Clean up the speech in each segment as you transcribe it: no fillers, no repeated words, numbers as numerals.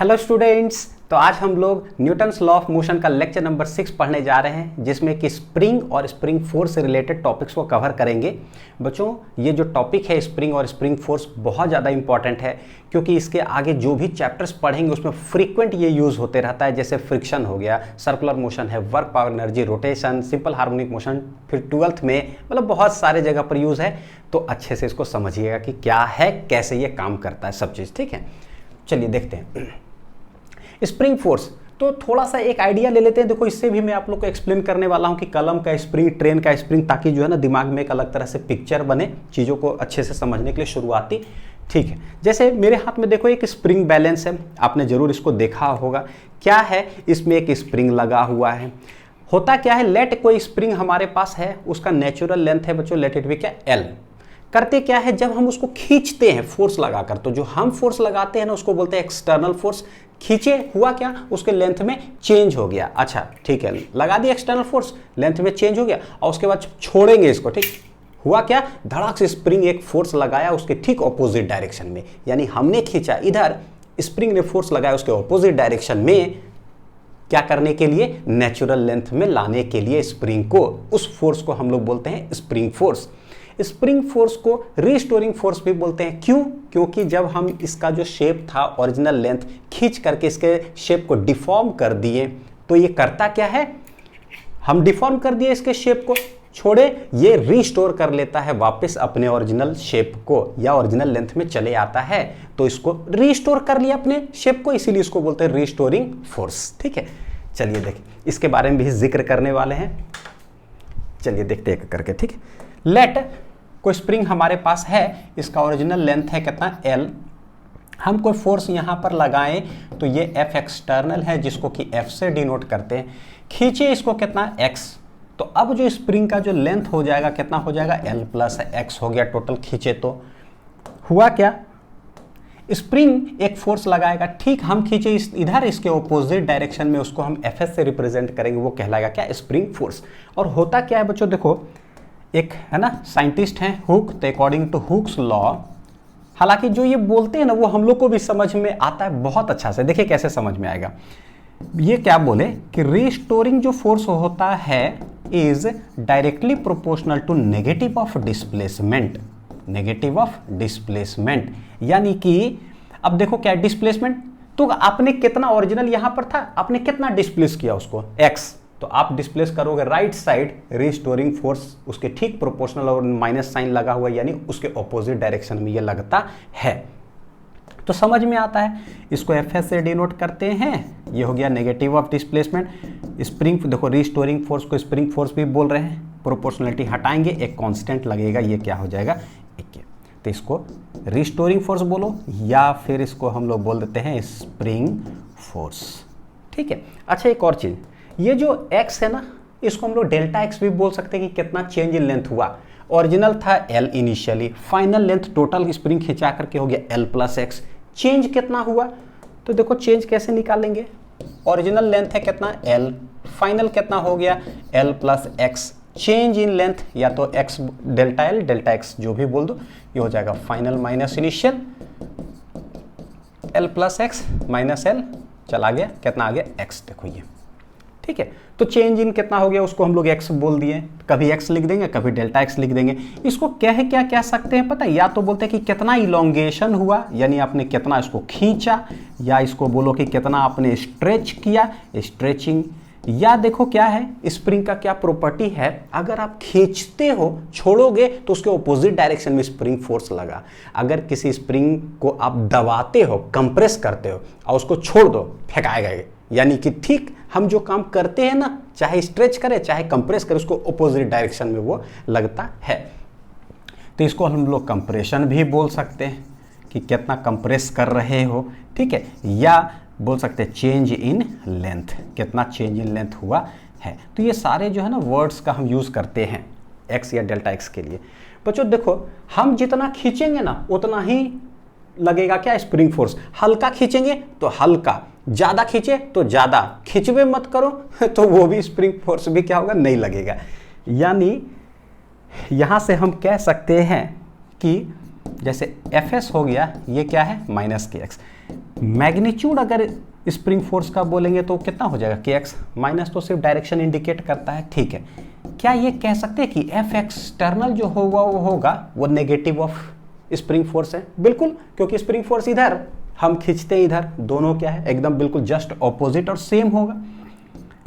Hello students. तो आज हम लोग न्यूटन्स लॉ ऑफ मोशन का लेक्चर नंबर 6 पढ़ने जा रहे हैं, जिसमें कि स्प्रिंग और स्प्रिंग फोर्स से रिलेटेड टॉपिक्स को कवर करेंगे। बच्चों, ये जो टॉपिक है स्प्रिंग और स्प्रिंग फोर्स बहुत ज़्यादा इंपॉर्टेंट है, क्योंकि इसके आगे जो भी चैप्टर्स पढ़ेंगे उसमें फ्रीक्वेंट ये यूज़ होते रहता है। जैसे फ्रिक्शन हो गया, सर्कुलर मोशन है, work power energy, rotation, simple harmonic motion, फिर 12th में मतलब बहुत सारे जगह पर यूज़ है। तो अच्छे से इसको समझिएगा कि क्या है, कैसे ये काम करता है, सब चीज़। ठीक है, चलिए देखते हैं स्प्रिंग फोर्स। तो थोड़ा सा एक आइडिया ले लेते हैं। देखो, इससे भी मैं आप लोग को एक्सप्लेन करने वाला हूं कि कलम का स्प्रिंग, ट्रेन का स्प्रिंग, ताकि जो है ना दिमाग में एक अलग तरह से पिक्चर बने चीज़ों को अच्छे से समझने के लिए शुरुआती। ठीक है, जैसे मेरे हाथ में देखो एक स्प्रिंग बैलेंस है, आपने जरूर इसको देखा होगा। क्या है, इसमें एक स्प्रिंग लगा हुआ है। होता क्या है, लेट कोई स्प्रिंग हमारे पास है, उसका नेचुरल लेंथ है बच्चों, लेट इट बी क्या, एल। करते क्या है, जब हम उसको खींचते हैं फोर्स लगाकर, तो जो हम फोर्स लगाते हैं ना उसको बोलते हैं एक्सटर्नल फोर्स। खींचे, हुआ क्या, उसके लेंथ में चेंज हो गया। अच्छा ठीक है, लगा दिया एक्सटर्नल फोर्स, लेंथ में चेंज हो गया, और उसके बाद छोड़ेंगे इसको। ठीक, हुआ क्या, धड़ाक से स्प्रिंग एक फोर्स लगाया उसके ठीक ऑपोजिट डायरेक्शन में। यानी हमने खींचा इधर, स्प्रिंग ने फोर्स लगाया उसके ऑपोजिट डायरेक्शन में। क्या करने के लिए, नेचुरल लेंथ में लाने के लिए स्प्रिंग को। उस फोर्स को हम लोग बोलते हैं स्प्रिंग फोर्स। स्प्रिंग फोर्स को रिस्टोरिंग फोर्स भी बोलते हैं। क्यों? क्योंकि जब हम इसका जो शेप था, ओरिजिनल लेंथ खींच करके इसके शेप को डिफॉर्म कर दिए, तो ये करता क्या है, हम डिफॉर्म कर दिए इसके शेप को, छोड़े, ये रिस्टोर कर लेता है वापस अपने ओरिजिनल शेप को, या ओरिजिनल लेंथ में चले आता है। तो इसको रिस्टोर कर लिया अपने शेप को, इसीलिए इसको बोलते हैं रिस्टोरिंग फोर्स। ठीक है, चलिए देखिए, इसके बारे में भी जिक्र करने वाले हैं। चलिए देखते हैं करके। ठीक, लेट कोई स्प्रिंग हमारे पास है, इसका ओरिजिनल लेंथ है कितना, एल। हम कोई फोर्स यहाँ पर लगाएं तो ये एफ एक्सटर्नल है, जिसको कि एफ से डिनोट करते हैं। खींचे इसको कितना, एक्स। तो अब जो स्प्रिंग का जो लेंथ हो जाएगा कितना हो जाएगा, एल प्लस एक्स हो गया टोटल। खींचे तो हुआ क्या, स्प्रिंग एक फोर्स लगाएगा, ठीक हम खींचे इधर, इसके ऑपोजिट डायरेक्शन में, उसको हम एफ एस से रिप्रेजेंट करेंगे, वो कहलाएगा क्या, स्प्रिंग फोर्स। और होता क्या है बच्चों, देखो एक है ना साइंटिस्ट हैं हुक, तो अकॉर्डिंग टू हुक्स लॉ, हालांकि जो ये बोलते हैं ना वो हम लोग को भी समझ में आता है बहुत अच्छा से। देखिए कैसे समझ में आएगा। ये क्या बोले कि रिस्टोरिंग जो फोर्स होता है is directly proportional to negative of displacement. Negative of displacement यानी कि अब देखो क्या डिस्प्लेसमेंट, तो आपने कितना ओरिजिनल यहां पर था, आपने कितना डिस्प्लेस किया उसको, एक्स, तो आप डिस्प्लेस करोगे राइट साइड, रिस्टोरिंग फोर्स उसके ठीक प्रोपोर्शनल, और माइनस साइन लगा हुआ यानी उसके ऑपोजिट डायरेक्शन में ये लगता है। तो समझ में आता है, इसको एफ एस से डिनोट करते हैं। ये हो गया नेगेटिव ऑफ डिस्प्लेसमेंट। स्प्रिंग, देखो रिस्टोरिंग फोर्स को स्प्रिंग फोर्स भी बोल रहे हैं। प्रोपोर्शनलिटी हटाएंगे, एक कांस्टेंट लगेगा, ये क्या हो जाएगा, एक। तो इसको रिस्टोरिंग फोर्स बोलो, या फिर इसको हम लोग बोल देते हैं स्प्रिंग फोर्स। ठीक है, अच्छा एक और चीज, ये जो x है ना, इसको हम लोग डेल्टा x भी बोल सकते हैं कि कितना चेंज इन लेंथ हुआ। ओरिजिनल था l initially, final length total spring खिंचा करके हो गया l प्लस एक्स। चेंज कितना हुआ, तो देखो चेंज कैसे निकालेंगे, ओरिजिनल लेंथ है कितना l, फाइनल कितना हो गया l plus x. Change in length या तो x delta l delta x जो भी बोल दो, ये हो जाएगा final minus initial, l plus x minus l, चला गया कितना आ गया x। देखो ये ठीक है, तो चेंज इन कितना हो गया उसको हम लोग x बोल दिए, कभी x लिख देंगे कभी डेल्टा x लिख देंगे। इसको क्या कह सकते हैं पता है, या तो बोलते हैं कि कितना इलोंगेशन हुआ, यानी आपने कितना इसको खींचा, या इसको बोलो कि कितना आपने स्ट्रेच किया, स्ट्रेचिंग। या देखो क्या है, स्प्रिंग का क्या प्रॉपर्टी है, अगर आप खींचते हो छोड़ोगे तो उसके ऑपोजिट डायरेक्शन में स्प्रिंग फोर्स लगा। अगर किसी स्प्रिंग को आप दबाते हो, कंप्रेस करते हो और उसको छोड़ दो, फेंकाएगा, यानी कि ठीक हम जो काम करते हैं ना, चाहे स्ट्रेच करे चाहे कंप्रेस करे, उसको ऑपोजिट डायरेक्शन में वो लगता है। तो इसको हम लोग कंप्रेशन भी बोल सकते हैं कि कितना कंप्रेस कर रहे हो। ठीक है, या बोल सकते हैं चेंज इन लेंथ, कितना चेंज इन लेंथ हुआ है। तो ये सारे जो है ना वर्ड्स का हम यूज़ करते हैं एक्स या डेल्टा एक्स के लिए। बच्चों देखो, हम जितना खींचेंगे ना उतना ही लगेगा क्या, स्प्रिंग फोर्स। हल्का खींचेंगे तो हल्का, ज़्यादा खींचे तो ज़्यादा, खींचवे मत करो तो वो भी स्प्रिंग फोर्स भी क्या होगा, नहीं लगेगा। यानी यहाँ से हम कह सकते हैं कि जैसे Fs हो गया, ये क्या है माइनस kx। मैग्नीट्यूड अगर स्प्रिंग फोर्स का बोलेंगे तो कितना हो जाएगा kx। माइनस तो सिर्फ डायरेक्शन इंडिकेट करता है, ठीक है। क्या ये कह सकते हैं कि F एक्सटर्नल जो होगा वो नेगेटिव ऑफ स्प्रिंग फोर्स है? बिल्कुल, क्योंकि स्प्रिंग फोर्स इधर, हम खींचते हैं इधर, दोनों क्या है एकदम बिल्कुल जस्ट ऑपोजिट और सेम होगा।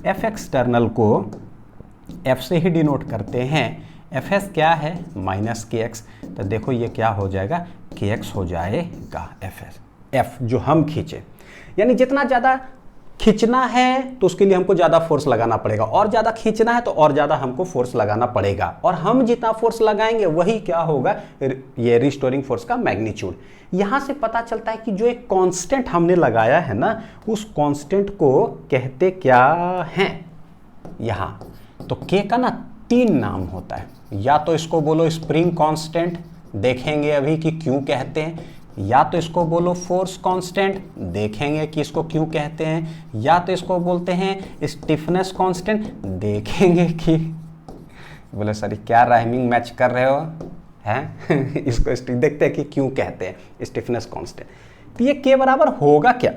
F एक्सटर्नल को F से ही डिनोट करते हैं। Fs क्या है माइनस kx, तो देखो ये क्या हो जाएगा kx हो जाएगा Fs, F जो हम खींचे। यानी जितना ज़्यादा खींचना है तो उसके लिए हमको ज़्यादा फोर्स लगाना पड़ेगा, और ज़्यादा खींचना है तो और ज़्यादा हमको फोर्स लगाना पड़ेगा, और हम जितना फोर्स लगाएंगे वही क्या होगा, ये रिस्टोरिंग फोर्स का मैग्नीट्यूड। यहाँ से पता चलता है कि जो एक कांस्टेंट हमने लगाया है ना, उस कांस्टेंट को कहते क्या हैं यहाँ। तो k का ना 3 नाम होता है, या तो इसको बोलो स्प्रिंग कांस्टेंट, देखेंगे अभी कि क्यों कहते हैं, या तो इसको बोलो फोर्स कांस्टेंट, देखेंगे कि इसको क्यों कहते हैं, या तो इसको बोलते हैं स्टिफनेस कांस्टेंट, देखेंगे कि बोले सर क्या राइमिंग मैच कर रहे हो हैं इसको देखते हैं कि क्यों कहते हैं स्टिफनेस कांस्टेंट। तो ये k बराबर होगा क्या,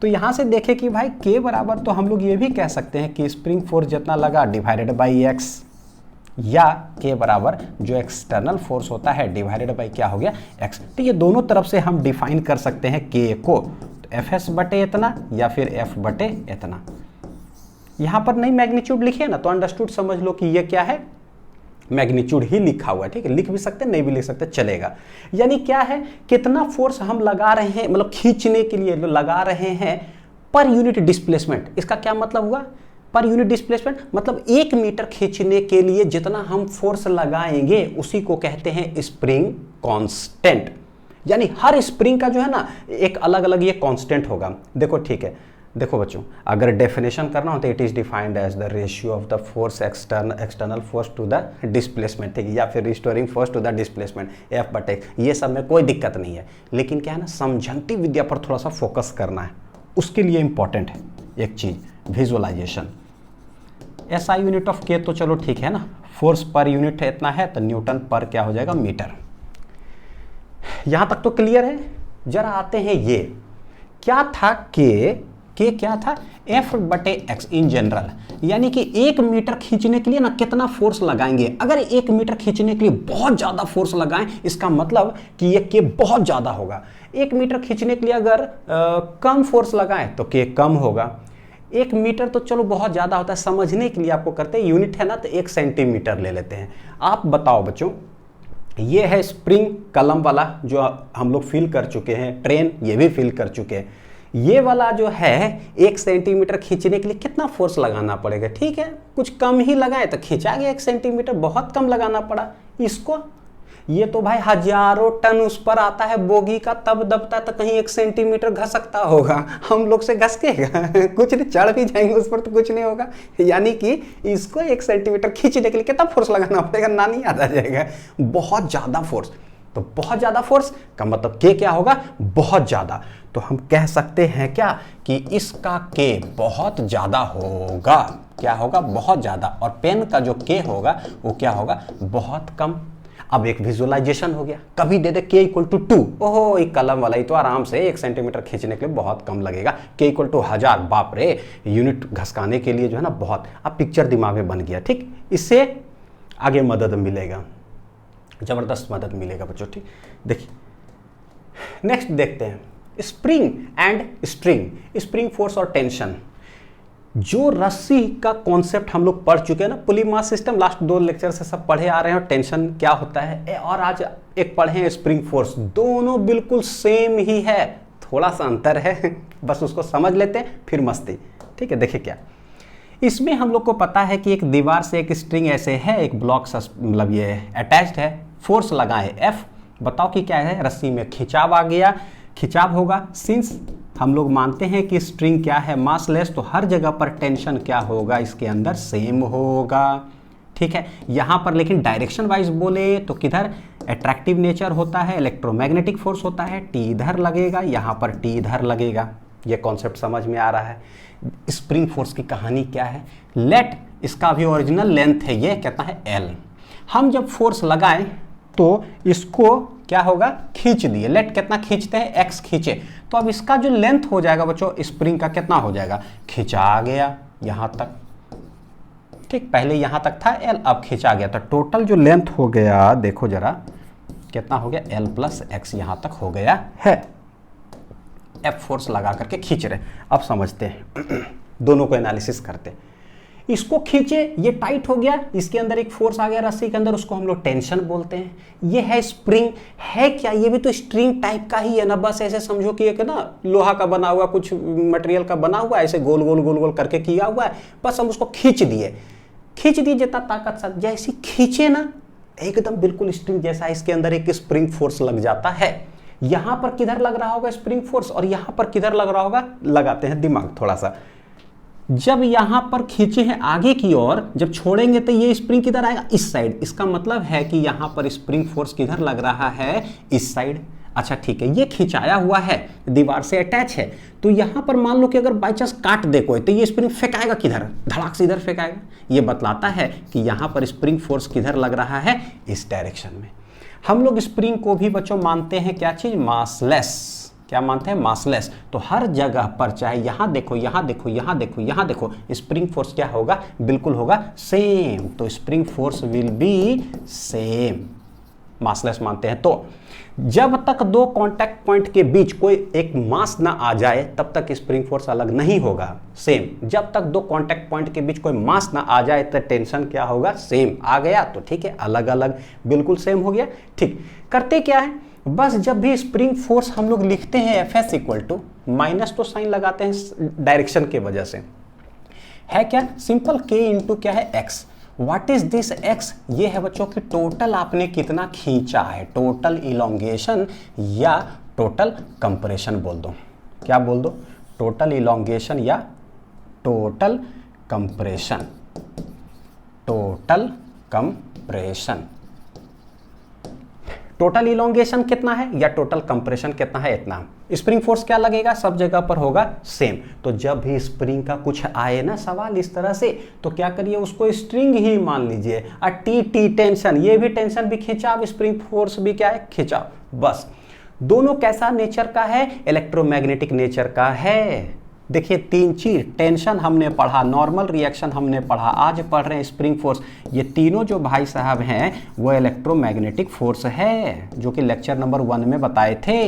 तो यहाँ से देखें कि भाई k बराबर तो हम लोग ये भी कह सकते हैं कि स्प्रिंग फोर्स जितना लगा डिवाइडेड बाई x, या k बराबर जो एक्सटर्नल फोर्स होता है डिवाइडेड बाई क्या हो गया x। तो ये दोनों तरफ से हम डिफाइन कर सकते हैं k को, तो Fs बटे इतना या फिर F बटे इतना। यहाँ पर नहीं मैग्नीट्यूड लिखे ना, तो अंडरस्टूड समझ लो कि ये क्या है मैग्नीट्यूड ही लिखा हुआ है, ठीक है। लिख भी सकते नहीं भी लिख सकते चलेगा। यानी क्या है कितना फोर्स हम लगा रहे हैं, मतलब खींचने के लिए लगा रहे हैं पर यूनिट डिस्प्लेसमेंट। इसका क्या मतलब हुआ पर यूनिट डिस्प्लेसमेंट, मतलब 1 मीटर खींचने के लिए जितना हम फोर्स लगाएंगे उसी को कहते हैं स्प्रिंग कांस्टेंट। यानी हर स्प्रिंग का जो है ना एक अलग अलग ये कांस्टेंट होगा। देखो ठीक है, देखो बच्चों अगर डेफिनेशन करना हो तो it is defined as the ratio of the force external force to the displacement, ठीक है, या फिर restoring force to the displacement F बटे x। ये सब में कोई दिक्कत नहीं है, लेकिन क्या है ना समझंती विद्या पर थोड़ा सा फोकस करना है, उसके लिए इंपॉर्टेंट है एक चीज visualisation. SI unit of k तो चलो ठीक है ना, फोर्स पर यूनिट इतना है तो न्यूटन पर क्या हो जाएगा मीटर। यहां तक तो क्लियर है। जरा आते हैं ये क्या था k क्या था F बटे x इन जनरल, यानी कि 1 मीटर खींचने के लिए ना कितना फोर्स लगाएंगे। अगर 1 मीटर खींचने के लिए बहुत ज़्यादा फोर्स लगाएं इसका मतलब कि ये k बहुत ज़्यादा होगा। 1 मीटर खींचने के लिए अगर कम फोर्स लगाएं तो k कम होगा। 1 मीटर तो चलो बहुत ज़्यादा होता है, समझने के लिए आपको करते हैं यूनिट है ना तो 1 सेंटीमीटर ले लेते हैं। आप बताओ बच्चों, ये है स्प्रिंग कलम वाला जो हम लोग फील कर चुके हैं, ट्रेन ये भी फील कर चुके हैं। ये वाला जो है 1 सेंटीमीटर खींचने के लिए कितना फोर्स लगाना पड़ेगा, ठीक है कुछ कम ही लगाए तो खींचा गया 1 सेंटीमीटर, बहुत कम लगाना पड़ा इसको। ये तो भाई हजारों टन उस पर आता है बोगी का, तब दबता तो कहीं 1 सेंटीमीटर घसकता होगा, हम लोग से घसकेगा कुछ नहीं, चढ़ भी जाएंगे उस पर तो कुछ नहीं होगा। यानी कि इसको 1 सेंटीमीटर खींचने के लिए कितना फोर्स लगाना पड़ेगा, ना नहीं याद आ जाएगा, बहुत ज़्यादा फोर्स। तो बहुत ज़्यादा फोर्स का मतलब k क्या होगा बहुत ज़्यादा। तो हम कह सकते हैं क्या कि इसका k बहुत ज़्यादा होगा, क्या होगा बहुत ज़्यादा, और पेन का जो k होगा वो क्या होगा बहुत कम। अब एक विजुअलाइजेशन हो गया, कभी दे दे k इक्वल टू 2, ओहो एक कलम वाला ही तो आराम से 1 सेंटीमीटर खींचने के लिए बहुत कम लगेगा, k इक्वल टू 1000, बाप रे यूनिट घसकाने के लिए जो है ना बहुत। अब पिक्चर दिमाग में बन गया, ठीक, इससे आगे मदद मिलेगा, जबरदस्त मदद मिलेगा बच्चों, ठीक। देखिए नेक्स्ट देखते हैं spring and string, spring force और टेंशन। जो रस्सी का कॉन्सेप्ट हम लोग पढ़ चुके हैं ना, पुली मास सिस्टम लास्ट 2 लेक्चर से सब पढ़े आ रहे हैं, और टेंशन क्या होता है, और आज एक पढ़े हैं स्प्रिंग फोर्स। दोनों बिल्कुल सेम ही है, थोड़ा सा अंतर है बस उसको समझ लेते हैं फिर मस्ती, ठीक है। देखिए क्या इसमें हम लोग को पता है कि एक दीवार से एक स्ट्रिंग ऐसे है, एक ब्लॉक मतलब ये अटैच्ड है, फोर्स लगाए F, बताओ कि क्या है, रस्सी में खिंचाव आ गया, खिंचाव होगा। सिंस हम लोग मानते हैं कि स्ट्रिंग क्या है मासलेस, तो हर जगह पर टेंशन क्या होगा इसके अंदर सेम होगा, ठीक है। यहाँ पर लेकिन डायरेक्शन वाइज बोले तो किधर अट्रैक्टिव नेचर होता है, इलेक्ट्रोमैग्नेटिक फोर्स होता है, T इधर लगेगा, यहाँ पर T इधर लगेगा। ये कॉन्सेप्ट समझ में आ रहा है। स्प्रिंग फोर्स की कहानी क्या है, लेट इसका भी ओरिजिनल लेंथ है, ये कहता है L। हम जब फोर्स लगाएं तो इसको क्या होगा, खींच दिए। लेट कितना खींचते हैं, एक्स खींचे, तो अब इसका जो लेंथ हो जाएगा बच्चों स्प्रिंग का कितना हो जाएगा, खींचा गया यहां तक, ठीक, पहले यहां तक था एल, अब खींचा गया, तो टोटल जो लेंथ हो गया देखो जरा कितना हो गया, एल प्लस एक्स यहां तक हो गया है। एफ फोर्स लगा करके खींच रहे। अब समझते हैं दोनों को एनालिसिस करते हैं। इसको खींचे, ये टाइट हो गया, इसके अंदर एक फोर्स आ गया रस्सी के अंदर, उसको हम लोग टेंशन बोलते हैं। ये है स्प्रिंग, है क्या, ये भी तो स्ट्रिंग टाइप का ही है ना, बस ऐसे समझो कि एक ना लोहा का बना हुआ कुछ मटेरियल का बना हुआ, ऐसे गोल गोल गोल गोल करके किया हुआ है, बस हम उसको खींच दिए जितना ताकत साथ, जैसी खींचे ना एकदम बिल्कुल स्ट्रिंग जैसा, इसके अंदर एक स्प्रिंग फोर्स लग जाता है। यहां पर किधर लग रहा होगा स्प्रिंग फोर्स, और यहां पर किधर लग रहा होगा, लगाते हैं दिमाग थोड़ा सा। जब यहां पर खींचे हैं आगे की ओर, जब छोड़ेंगे तो ये स्प्रिंग किधर आएगा, इस साइड। इसका मतलब है कि यहां पर स्प्रिंग फोर्स किधर लग रहा है, इस साइड। अच्छा ठीक है, ये खिंचाया हुआ है, दीवार से अटैच है, तो यहां पर मान लो कि अगर बाई चांस काट दे कोई, तो ये स्प्रिंग फेंकाएगा किधर, धड़ाक से इधर फेंकाएगा। ये बतलाता है कि यहां पर स्प्रिंग फोर्स किधर लग रहा है, इस डायरेक्शन में। हम लोग स्प्रिंग को भी बच्चों मानते हैं क्या चीज, मासलेस। क्या मानते हैं, मासलेस। तो हर जगह पर चाहे यहां देखो, यहां देखो, यहां देखो, यहां देखो, स्प्रिंग फोर्स क्या होगा, बिल्कुल होगा सेम। तो spring force will be same, massless मानते हैं। तो जब तक दो कांटेक्ट पॉइंट के बीच कोई एक मास ना आ जाए तब तक स्प्रिंग फोर्स अलग नहीं होगा, सेम। जब तक दो कांटेक्ट पॉइंट के बीच कोई मास ना आ जाए तो टेंशन क्या होगा, सेम। आ गया तो ठीक है, अलग अलग बिल्कुल सेम हो गया। ठीक, करते क्या है, बस जब भी स्प्रिंग फोर्स हम लोग लिखते हैं F S equal to, minus तो साइन लगाते हैं डायरेक्शन के वजह से, है क्या, सिंपल के इंटू क्या है, x. What is this x, ये है बच्चों की टोटल आपने कितना खींचा है, टोटल इलोंगेशन या टोटल कंप्रेशन बोल दो। क्या बोल दो, टोटल इलोंगेशन या total compression, total compression. Total elongation कितना है या टोटल कंप्रेशन कितना है, इतना। स्प्रिंग फोर्स क्या लगेगा, सब जगह पर होगा सेम। तो जब भी स्प्रिंग का कुछ आए ना सवाल इस तरह से, तो क्या करिए, उसको स्ट्रिंग ही मान लीजिए। टी टी टेंशन, ये भी टेंशन भी खिंचाव, स्प्रिंग फोर्स भी क्या है, खिंचाव। बस दोनों कैसा नेचर का है, इलेक्ट्रोमैग्नेटिक नेचर का है। देखिए तीन चीज, टेंशन हमने पढ़ा, नॉर्मल रिएक्शन हमने पढ़ा, आज पढ़ रहे हैं स्प्रिंग फोर्स। ये तीनों जो भाई साहब हैं वो इलेक्ट्रोमैग्नेटिक फोर्स है, जो कि लेक्चर नंबर 1 में बताए थे,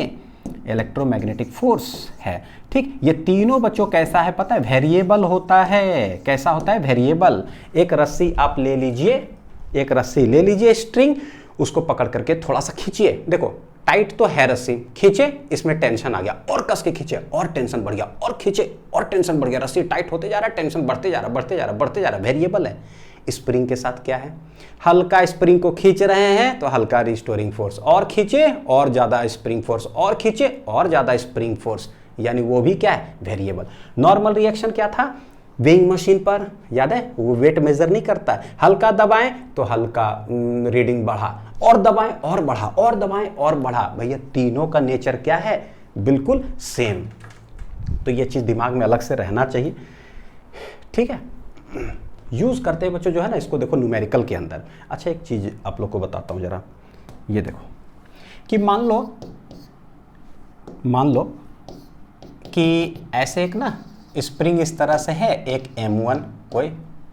इलेक्ट्रोमैग्नेटिक फोर्स है। ठीक, ये तीनों बच्चों कैसा है पता है, वेरिएबल होता है। कैसा होता है, वेरिएबल। एक रस्सी आप ले लीजिए, एक रस्सी ले लीजिए स्ट्रिंग, उसको पकड़ करके थोड़ा सा खींचिए, देखो टाइट तो है रस्सी, खींचे इसमें टेंशन आ गया, और कस के खींचे और टेंशन बढ़ गया, और खींचे और टेंशन बढ़ गया, रस्सी टाइट होते जा रहा है, टेंशन बढ़ते जा रहा है, बढ़ते जा रहा है, बढ़ते जा रहा है। वेरिएबल है। स्प्रिंग के साथ क्या है, हल्का स्प्रिंग को खींच रहे हैं तो हल्का रिस्टोरिंग फोर्स, और खींचे और ज्यादा स्प्रिंग फोर्स, और खींचे और ज्यादा स्प्रिंग फोर्स, यानी वो भी क्या है, वेरिएबल। नॉर्मल रिएक्शन क्या था, वेइंग मशीन पर याद है, वो वेट मेजर नहीं करता है, हल्का दबाएं तो हल्का रीडिंग बढ़ा, और दबाएं और बढ़ा, और दबाएं और बढ़ा। भैया तीनों का नेचर क्या है, बिल्कुल सेम। तो ये चीज दिमाग में अलग से रहना चाहिए, ठीक है। यूज करते हैं बच्चों जो है ना, इसको देखो न्यूमेरिकल के अंदर। अच्छा एक चीज आप लोग को बताता हूं जरा, ये देखो कि मान लो कि ऐसे एक ना स्प्रिंग इस तरह से है, एक M1 कोई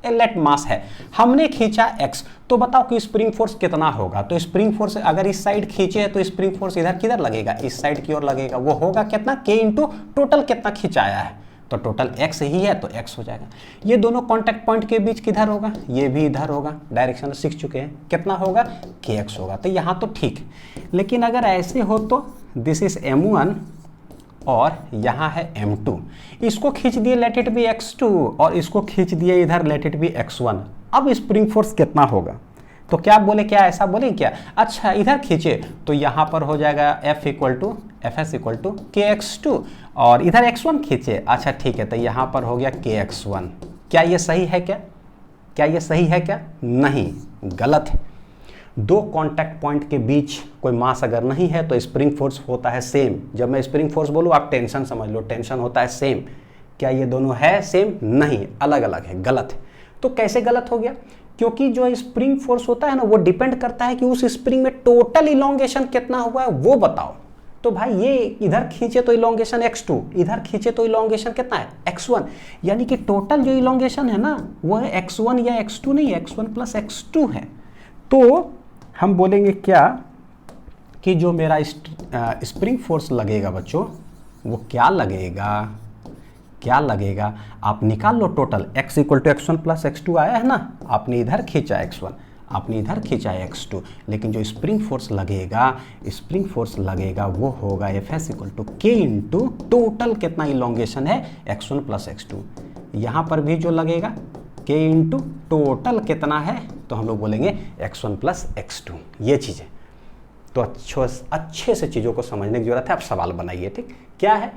लेट मास है, हमने खींचा x, तो बताओ कि स्प्रिंग फोर्स कितना होगा। तो स्प्रिंग फोर्स अगर इस साइड खींचे तो स्प्रिंग फोर्स इधर किधर लगेगा, इस साइड की ओर लगेगा। वो होगा कितना, k इंटू टोटल कितना खिंचाया है, तो टोटल x ही है तो x हो जाएगा। ये दोनों कॉन्टेक्ट पॉइंट के बीच किधर होगा, ये भी इधर होगा, डायरेक्शन सीख चुके हैं, कितना होगा, kx होगा। तो यहाँ तो ठीक, लेकिन अगर ऐसे हो तो दिस इज M1 और यहाँ है M2, इसको खींच दिए लेट इट बी x2, और इसको खींच दिए इधर लेट इट बी x1। अब स्प्रिंग फोर्स कितना होगा, तो क्या बोले, क्या ऐसा बोले क्या, अच्छा इधर खींचे तो यहाँ पर हो जाएगा F S equal to KX2, और इधर x1 खींचे, अच्छा ठीक है, तो यहाँ पर हो गया KX1। क्या ये सही है, क्या ये सही है, क्या नहीं, गलत है। दो कांटेक्ट पॉइंट के बीच कोई मास अगर नहीं है तो स्प्रिंग फोर्स होता है सेम। जब मैं स्प्रिंग फोर्स बोलूँ आप टेंशन समझ लो, टेंशन होता है सेम। क्या ये दोनों है सेम, नहीं, अलग अलग है, गलत है। तो कैसे गलत हो गया, क्योंकि जो स्प्रिंग फोर्स होता है ना वो डिपेंड करता है कि उस स्प्रिंग में टोटल इलोंगेशन कितना हुआ है वो बताओ। तो भाई ये इधर खींचे तो इलोंगेशन x2, इधर खींचे तो इलोंगेशन कितना है x1, यानी कि टोटल जो इलोंगेशन है ना वो है x1 या x2 नहीं, x1 प्लस x2 है। तो हम बोलेंगे क्या कि जो मेरा स्प्रिंग फोर्स लगेगा बच्चों वो क्या लगेगा, आप निकाल लो total, x equal to x1 plus x2 आया है ना, आपने इधर खींचा x1, आपने इधर खींचा x2, लेकिन जो स्प्रिंग फोर्स लगेगा वो होगा Fs equal to k into total कितना इलोंगेशन है x1 प्लस x2। यहाँ पर भी जो लगेगा k इंटू टोटल कितना है तो हम लोग बोलेंगे x1 प्लस x2। ये चीज़ है, तो अच्छे से चीज़ों को समझने की जरूरत है। आप सवाल बनाइए, ठीक क्या है।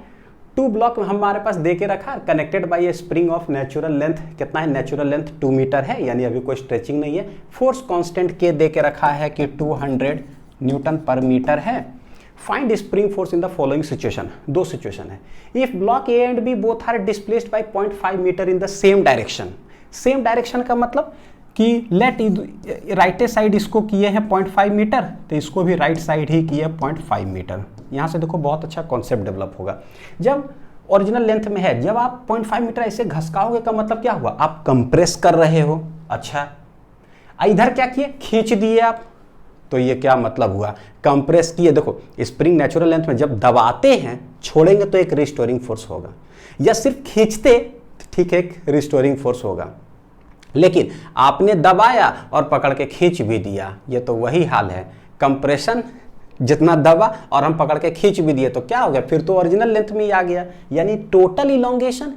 2 ब्लॉक हमारे पास दे के रखा, connected by A spring of natural length, कितना है नेचुरल लेंथ 2 मीटर है, यानी अभी कोई स्ट्रेचिंग नहीं है। फोर्स कांस्टेंट के दे के रखा है कि 200 न्यूटन पर मीटर है। Find spring force in the following situation, 2 situation है। If block A and B both are displaced by 0.5 metre in the same direction, same direction का मतलब कि लेट राइट साइड इसको किए हैं 0.5 मीटर, तो इसको भी राइट साइड ही किए 0.5 मीटर। यहाँ से देखो बहुत अच्छा कॉन्सेप्ट डेवलप होगा। जब ओरिजिनल लेंथ में है, जब आप 0.5 मीटर ऐसे घसकाओगे का मतलब क्या हुआ, आप कंप्रेस कर रहे हो। अच्छा, इधर क्या किए, खींच दिए आप, तो ये क्या मतलब हुआ, कंप्रेस किए। देखो स्प्रिंग नेचुरल लेंथ में जब दबाते हैं छोड़ेंगे तो एक रिस्टोरिंग फोर्स होगा, या सिर्फ खींचते ठीक है एक रिस्टोरिंग फोर्स होगा। लेकिन आपने दबाया और पकड़ के खींच भी दिया, ये तो वही हाल है। कंप्रेशन जितना दबा और हम पकड़ के खींच भी दिए तो क्या हो गया, फिर तो ओरिजिनल लेंथ में ही आ गया। यानी टोटल इलोंगेशन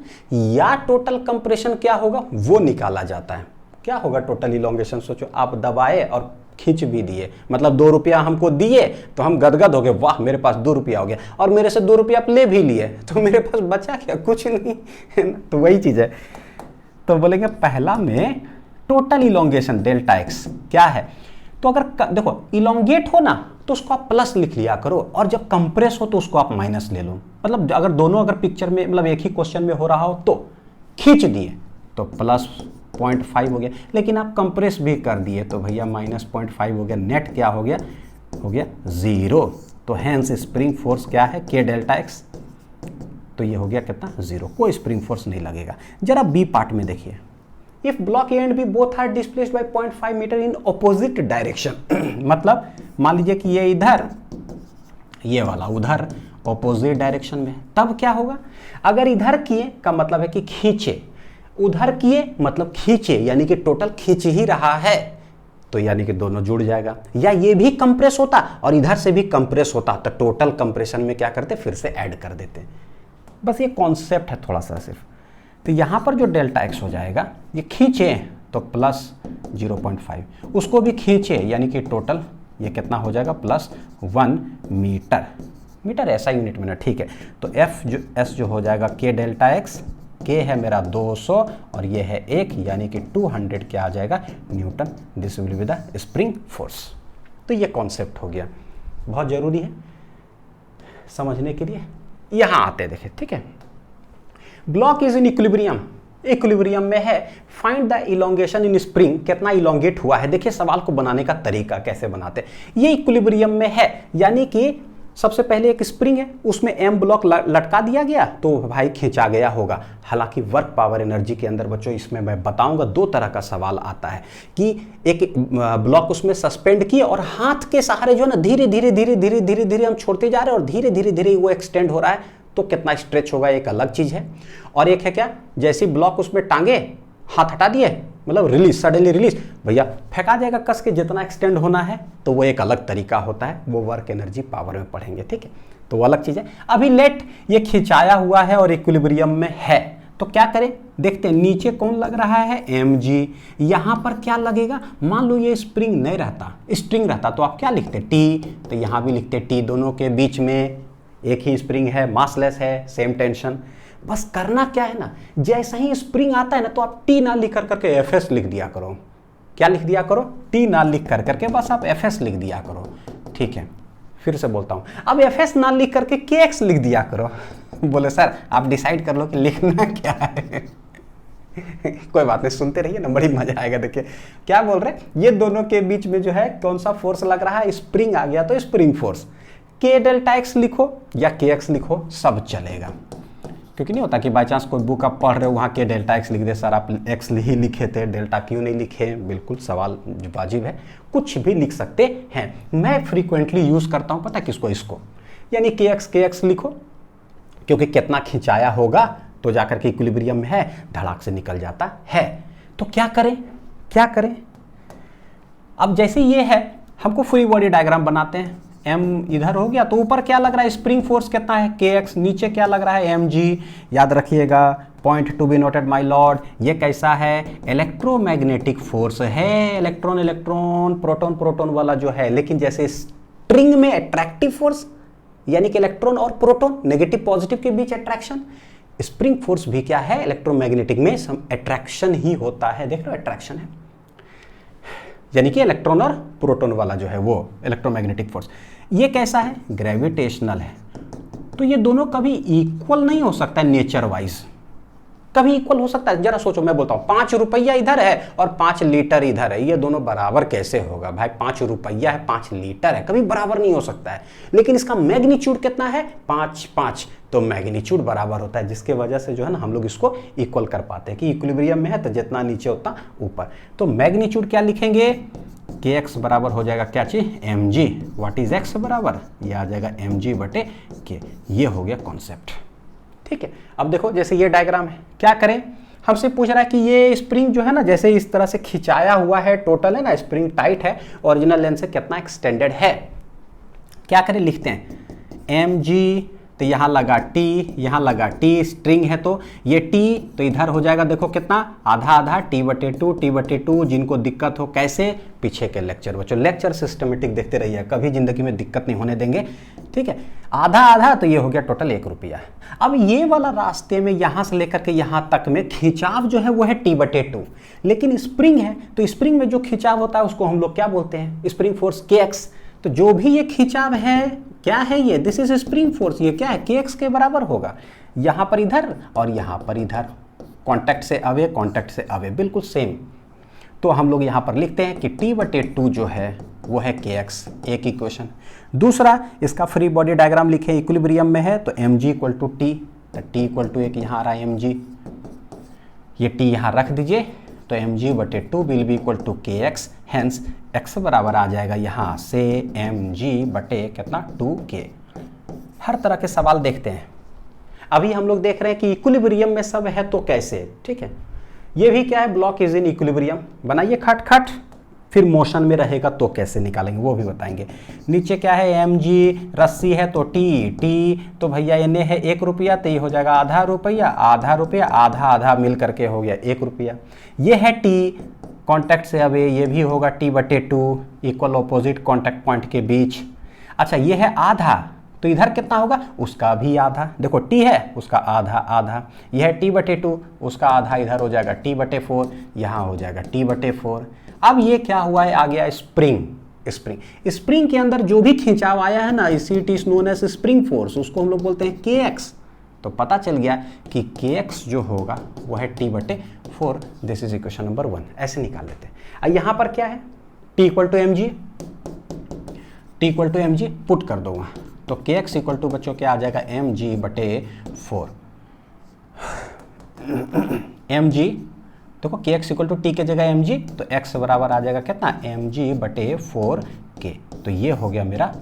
या टोटल कंप्रेशन क्या होगा वो निकाला जाता है। क्या होगा टोटल इलोंगेशन, सोचो आप दबाए और खींच भी दिए, मतलब 2 रुपया हमको दिए तो हम गदगद हो गए, वाह मेरे पास 2 रुपया हो गया, और मेरे से 2 रुपया आप ले भी लिए तो मेरे पास बचा क्या, कुछ नहीं है ना। तो वही चीज़ है। तो बोलेंगे पहला में टोटल इलोंगेशन डेल्टा एक्स क्या है, तो अगर देखो इलोंगेट हो ना तो उसको आप प्लस लिख लिया करो, और जब कंप्रेस हो तो उसको आप माइनस ले लो। मतलब अगर दोनों अगर पिक्चर में मतलब एक ही क्वेश्चन में हो रहा हो तो खींच दिए तो प्लस 0.5 हो गया, लेकिन आप कंप्रेस भी कर दिए तो भैया माइनस 0.5 हो गया, नेट क्या हो गया 0। तो हैंस स्प्रिंग फोर्स क्या है के डेल्टा एक्स, तो ये हो गया कितना 0, कोई स्प्रिंग फोर्स नहीं लगेगा। जरा बी पार्ट में देखिए, if block A and B both are displaced by 0.5 metre in opposite direction मतलब मान लीजिए कि ये इधर, ये वाला उधर ऑपोजिट डायरेक्शन में है, तब क्या होगा, अगर इधर किए का मतलब है कि खींचे, उधर किए मतलब खींचे, यानी कि टोटल खींच ही रहा है, तो यानी कि दोनों जुड़ जाएगा। या ये भी कंप्रेस होता और इधर से भी कंप्रेस होता तो टोटल कंप्रेशन में क्या करते, फिर से ऐड कर देते। बस ये कॉन्सेप्ट है थोड़ा सा सिर्फ। तो यहाँ पर जो डेल्टा एक्स हो जाएगा, ये खींचे तो प्लस 0.5, उसको भी खींचे यानी कि टोटल ये कितना हो जाएगा प्लस 1 मीटर, मीटर ऐसा यूनिट में ना, ठीक है। तो एफ जो एस जो हो जाएगा के डेल्टा एक्स, के है मेरा 200 और ये है 1, यानी कि 200 क्या आ जाएगा Newton, this will be the spring force. तो ये कॉन्सेप्ट हो गया, बहुत ज़रूरी है समझने के लिए। यहाँ आते देखिए, ठीक है। Block is in equilibrium, equilibrium में है, find the elongation in spring, कितना इलोंगेट हुआ है। देखिए सवाल को बनाने का तरीका कैसे बनाते हैं। ये इक्विलिब्रियम में है, यानी कि सबसे पहले एक स्प्रिंग है, उसमें एम ब्लॉक लटका दिया गया तो भाई खींचा गया होगा। हालांकि वर्क पावर एनर्जी के अंदर बच्चों इसमें मैं बताऊंगा 2 तरह का सवाल आता है कि एक ब्लॉक उसमें सस्पेंड किए और हाथ के सहारे जो है ना धीरे धीरे धीरे धीरे धीरे धीरे हम छोड़ते जा रहे हैं और धीरे धीरे धीरे वो एक्सटेंड हो रहा है, तो कितना स्ट्रेच होगा एक अलग चीज है। और एक है क्या, जैसे ब्लॉक उसमें टांगे, हाथ हटा दिए मतलब रिलीज, सडनली रिलीज, भैया फेंका जाएगा कस के, जितना एक्सटेंड होना है, तो वो एक अलग तरीका होता है, वो वर्क एनर्जी पावर में पढ़ेंगे, ठीक है। तो वो अलग चीज है। अभी लेट ये खिंचाया हुआ है और इक्विलिब्रियम में है, तो क्या करें देखते हैं। नीचे कौन लग रहा है mg, यहां पर क्या लगेगा, मान लो ये स्प्रिंग नहीं रहता, स्ट्रिंग रहता तो आप क्या लिखते t, तो यहां भी लिखते t, दोनों के बीच में एक ही स्प्रिंग है, मासलेस है, सेम टेंशन। बस करना क्या है ना, जैसा ही स्प्रिंग आता है ना तो आप टी ना लिख कर करके एफएस लिख दिया करो। क्या लिख दिया करो, टी ना लिख कर करके बस आप एफएस लिख दिया करो, ठीक है। फिर से बोलता हूं, अब एफएस ना लिख करके केएक्स लिख दिया करो। बोले सर आप डिसाइड कर लो कि लिखना क्या है। कोई बात नहीं, सुनते रहिए ना, बड़ी मजा आएगा। देखिए क्या बोल रहे हैं, ये दोनों के बीच में जो है कौन सा फोर्स लग रहा है, स्प्रिंग आ गया तो स्प्रिंग फोर्स। के डेल्टा एक्स लिखो या के एक्स लिखो, सब चलेगा, क्योंकि नहीं होता कि बाई चांस कोई बुक आप पढ़ रहे हो वहाँ के डेल्टा एक्स लिख दे, सर आप एक्स ही लिखे थे, डेल्टा क्यों नहीं लिखे। बिल्कुल सवाल वाजिब है, कुछ भी लिख सकते हैं। मैं फ्रीक्वेंटली यूज करता हूँ पता किसको, इसको, यानी के एक्स लिखो, क्योंकि कितना खिंचाया होगा तो जाकर के इक्विलिब्रियम में है, धड़ाक से निकल जाता है। तो क्या करें, अब जैसे ये है, हमको फ्री बॉडी डायग्राम बनाते हैं। एम इधर हो गया तो ऊपर क्या लग रहा है, स्प्रिंग फोर्स कितना है के एक्स, नीचे क्या लग रहा है एम जी, याद रखिएगा, point to be noted my Lord. ये कैसा है, इलेक्ट्रोमैग्नेटिक फोर्स है, इलेक्ट्रॉन प्रोटॉन वाला जो है। लेकिन जैसे स्ट्रिंग में अट्रैक्टिव फोर्स, यानी कि इलेक्ट्रॉन और प्रोटॉन नेगेटिव पॉजिटिव के बीच अट्रैक्शन, स्प्रिंग फोर्स भी क्या है, इलेक्ट्रोमैग्नेटिक में सम अट्रैक्शन ही होता है। देख लो अट्रैक्शन है, यानी कि इलेक्ट्रॉन और प्रोटॉन वाला जो है वो इलेक्ट्रोमैग्नेटिक फोर्स। ये कैसा है, ग्रेविटेशनल है। तो ये दोनों कभी इक्वल नहीं हो सकता है नेचर वाइज, कभी इक्वल हो सकता है, जरा सोचो, मैं बोलता हूँ 5 रुपया इधर है और 5 लीटर इधर है, ये दोनों बराबर कैसे होगा भाई, 5 रुपया है 5 लीटर है, कभी बराबर नहीं हो सकता है। लेकिन इसका मैग्नीट्यूड कितना है, 5, तो मैग्नीट्यूड बराबर होता है, जिसके वजह से जो है ना हम लोग इसको इक्वल कर पाते हैं कि इक्विलिब्रियम में है तो जितना नीचे उतना ऊपर। तो मैग्नीट्यूड क्या लिखेंगे, के एक्स बराबर हो जाएगा क्या चीज, M G. What is X बराबर, ये आ जाएगा एम जी बटे के। ये हो गया कॉन्सेप्ट, ठीक है। अब देखो जैसे ये डायग्राम है, क्या करें, हमसे पूछ रहा है कि ये स्प्रिंग जो है ना, जैसे इस तरह से खिंचाया हुआ है, टोटल है ना, स्प्रिंग टाइट है, ओरिजिनल लेंथ से कितना एक्सटेंडेड है। क्या करें, लिखते हैं एम जी, तो यहाँ लगा टी, यहाँ लगा टी, स्ट्रिंग है तो ये टी, तो इधर हो जाएगा देखो कितना, आधा T/2, जिनको दिक्कत हो कैसे, पीछे के लेक्चर बच्चों, लेक्चर सिस्टमेटिक देखते रहिए, कभी जिंदगी में दिक्कत नहीं होने देंगे, ठीक है। आधा, तो ये हो गया टोटल 1 रुपया। अब ये वाला रास्ते में यहाँ से लेकर के यहाँ तक में खिंचाव जो है वो है T/2, लेकिन स्प्रिंग है तो स्प्रिंग में जो खिंचाव होता है उसको हम लोग क्या बोलते हैं, स्प्रिंग फोर्स के एक्स। तो जो भी ये खिंचाव है, क्या है ये, दिस इज स्प्रिंग फोर्स, ये क्या है, के एक्स के बराबर होगा। यहां पर इधर और यहां पर इधर, कांटेक्ट से अवे, बिल्कुल सेम। तो हम लोग यहां पर लिखते हैं कि T/2 जो है वो है के एक्स, एक इक्वेशन। दूसरा, इसका फ्री बॉडी डायग्राम लिखे, इक्विलिब्रियम में है तो M G equal to T, तो टी इक्वल टू एक यहाँ आ रहा है एम जी, ये टी यहाँ रख दीजिए, तो एम जी बटे 2 will be equal to K x, hence x बराबर आ जाएगा यहाँ से एम जी बटे कितना 2k। हर तरह के सवाल देखते हैं। अभी हम लोग देख रहे हैं कि इक्विलिब्रियम में सब है तो कैसे, ठीक है। ये भी क्या है, ब्लॉक इज इन इक्विलिब्रियम, बनाइए खट, फिर मोशन में रहेगा तो कैसे निकालेंगे वो भी बताएंगे। नीचे क्या है, एम जी, रस्सी है तो टी, तो भैया इन्हें है 1 रुपया, तो ये हो जाएगा आधा रुपया, आधा मिल करके हो गया 1 रुपया। ये है टी, कॉन्टैक्ट से अब ये भी होगा T/2, equal opposite contact point के बीच। अच्छा ये है आधा, तो इधर कितना होगा, उसका भी आधा, देखो T है उसका आधा, यह है T/2, उसका आधा इधर हो जाएगा T/4, यहाँ हो जाएगा T/4। अब ये क्या हुआ है, आ गया स्प्रिंग के अंदर जो भी खिंचाव आया है ना, इसी it is known as spring force, उसको हम लोग बोलते हैं के एक्स। तो पता चल गया कि के एक्स जो होगा वो है T/4, this is equation number 1, ऐसे निकाल लेते हैं। यहाँ पर क्या है, T equal to M G put कर दूंगा, तो के एक्स इक्वल टू बच्चों क्या आ जाएगा, mg/4। mg, देखो के एक्स इक्वल टू टी के जगह mg, तो x बराबर आ जाएगा कितना, mg/4k। तो ये हो गया मेरा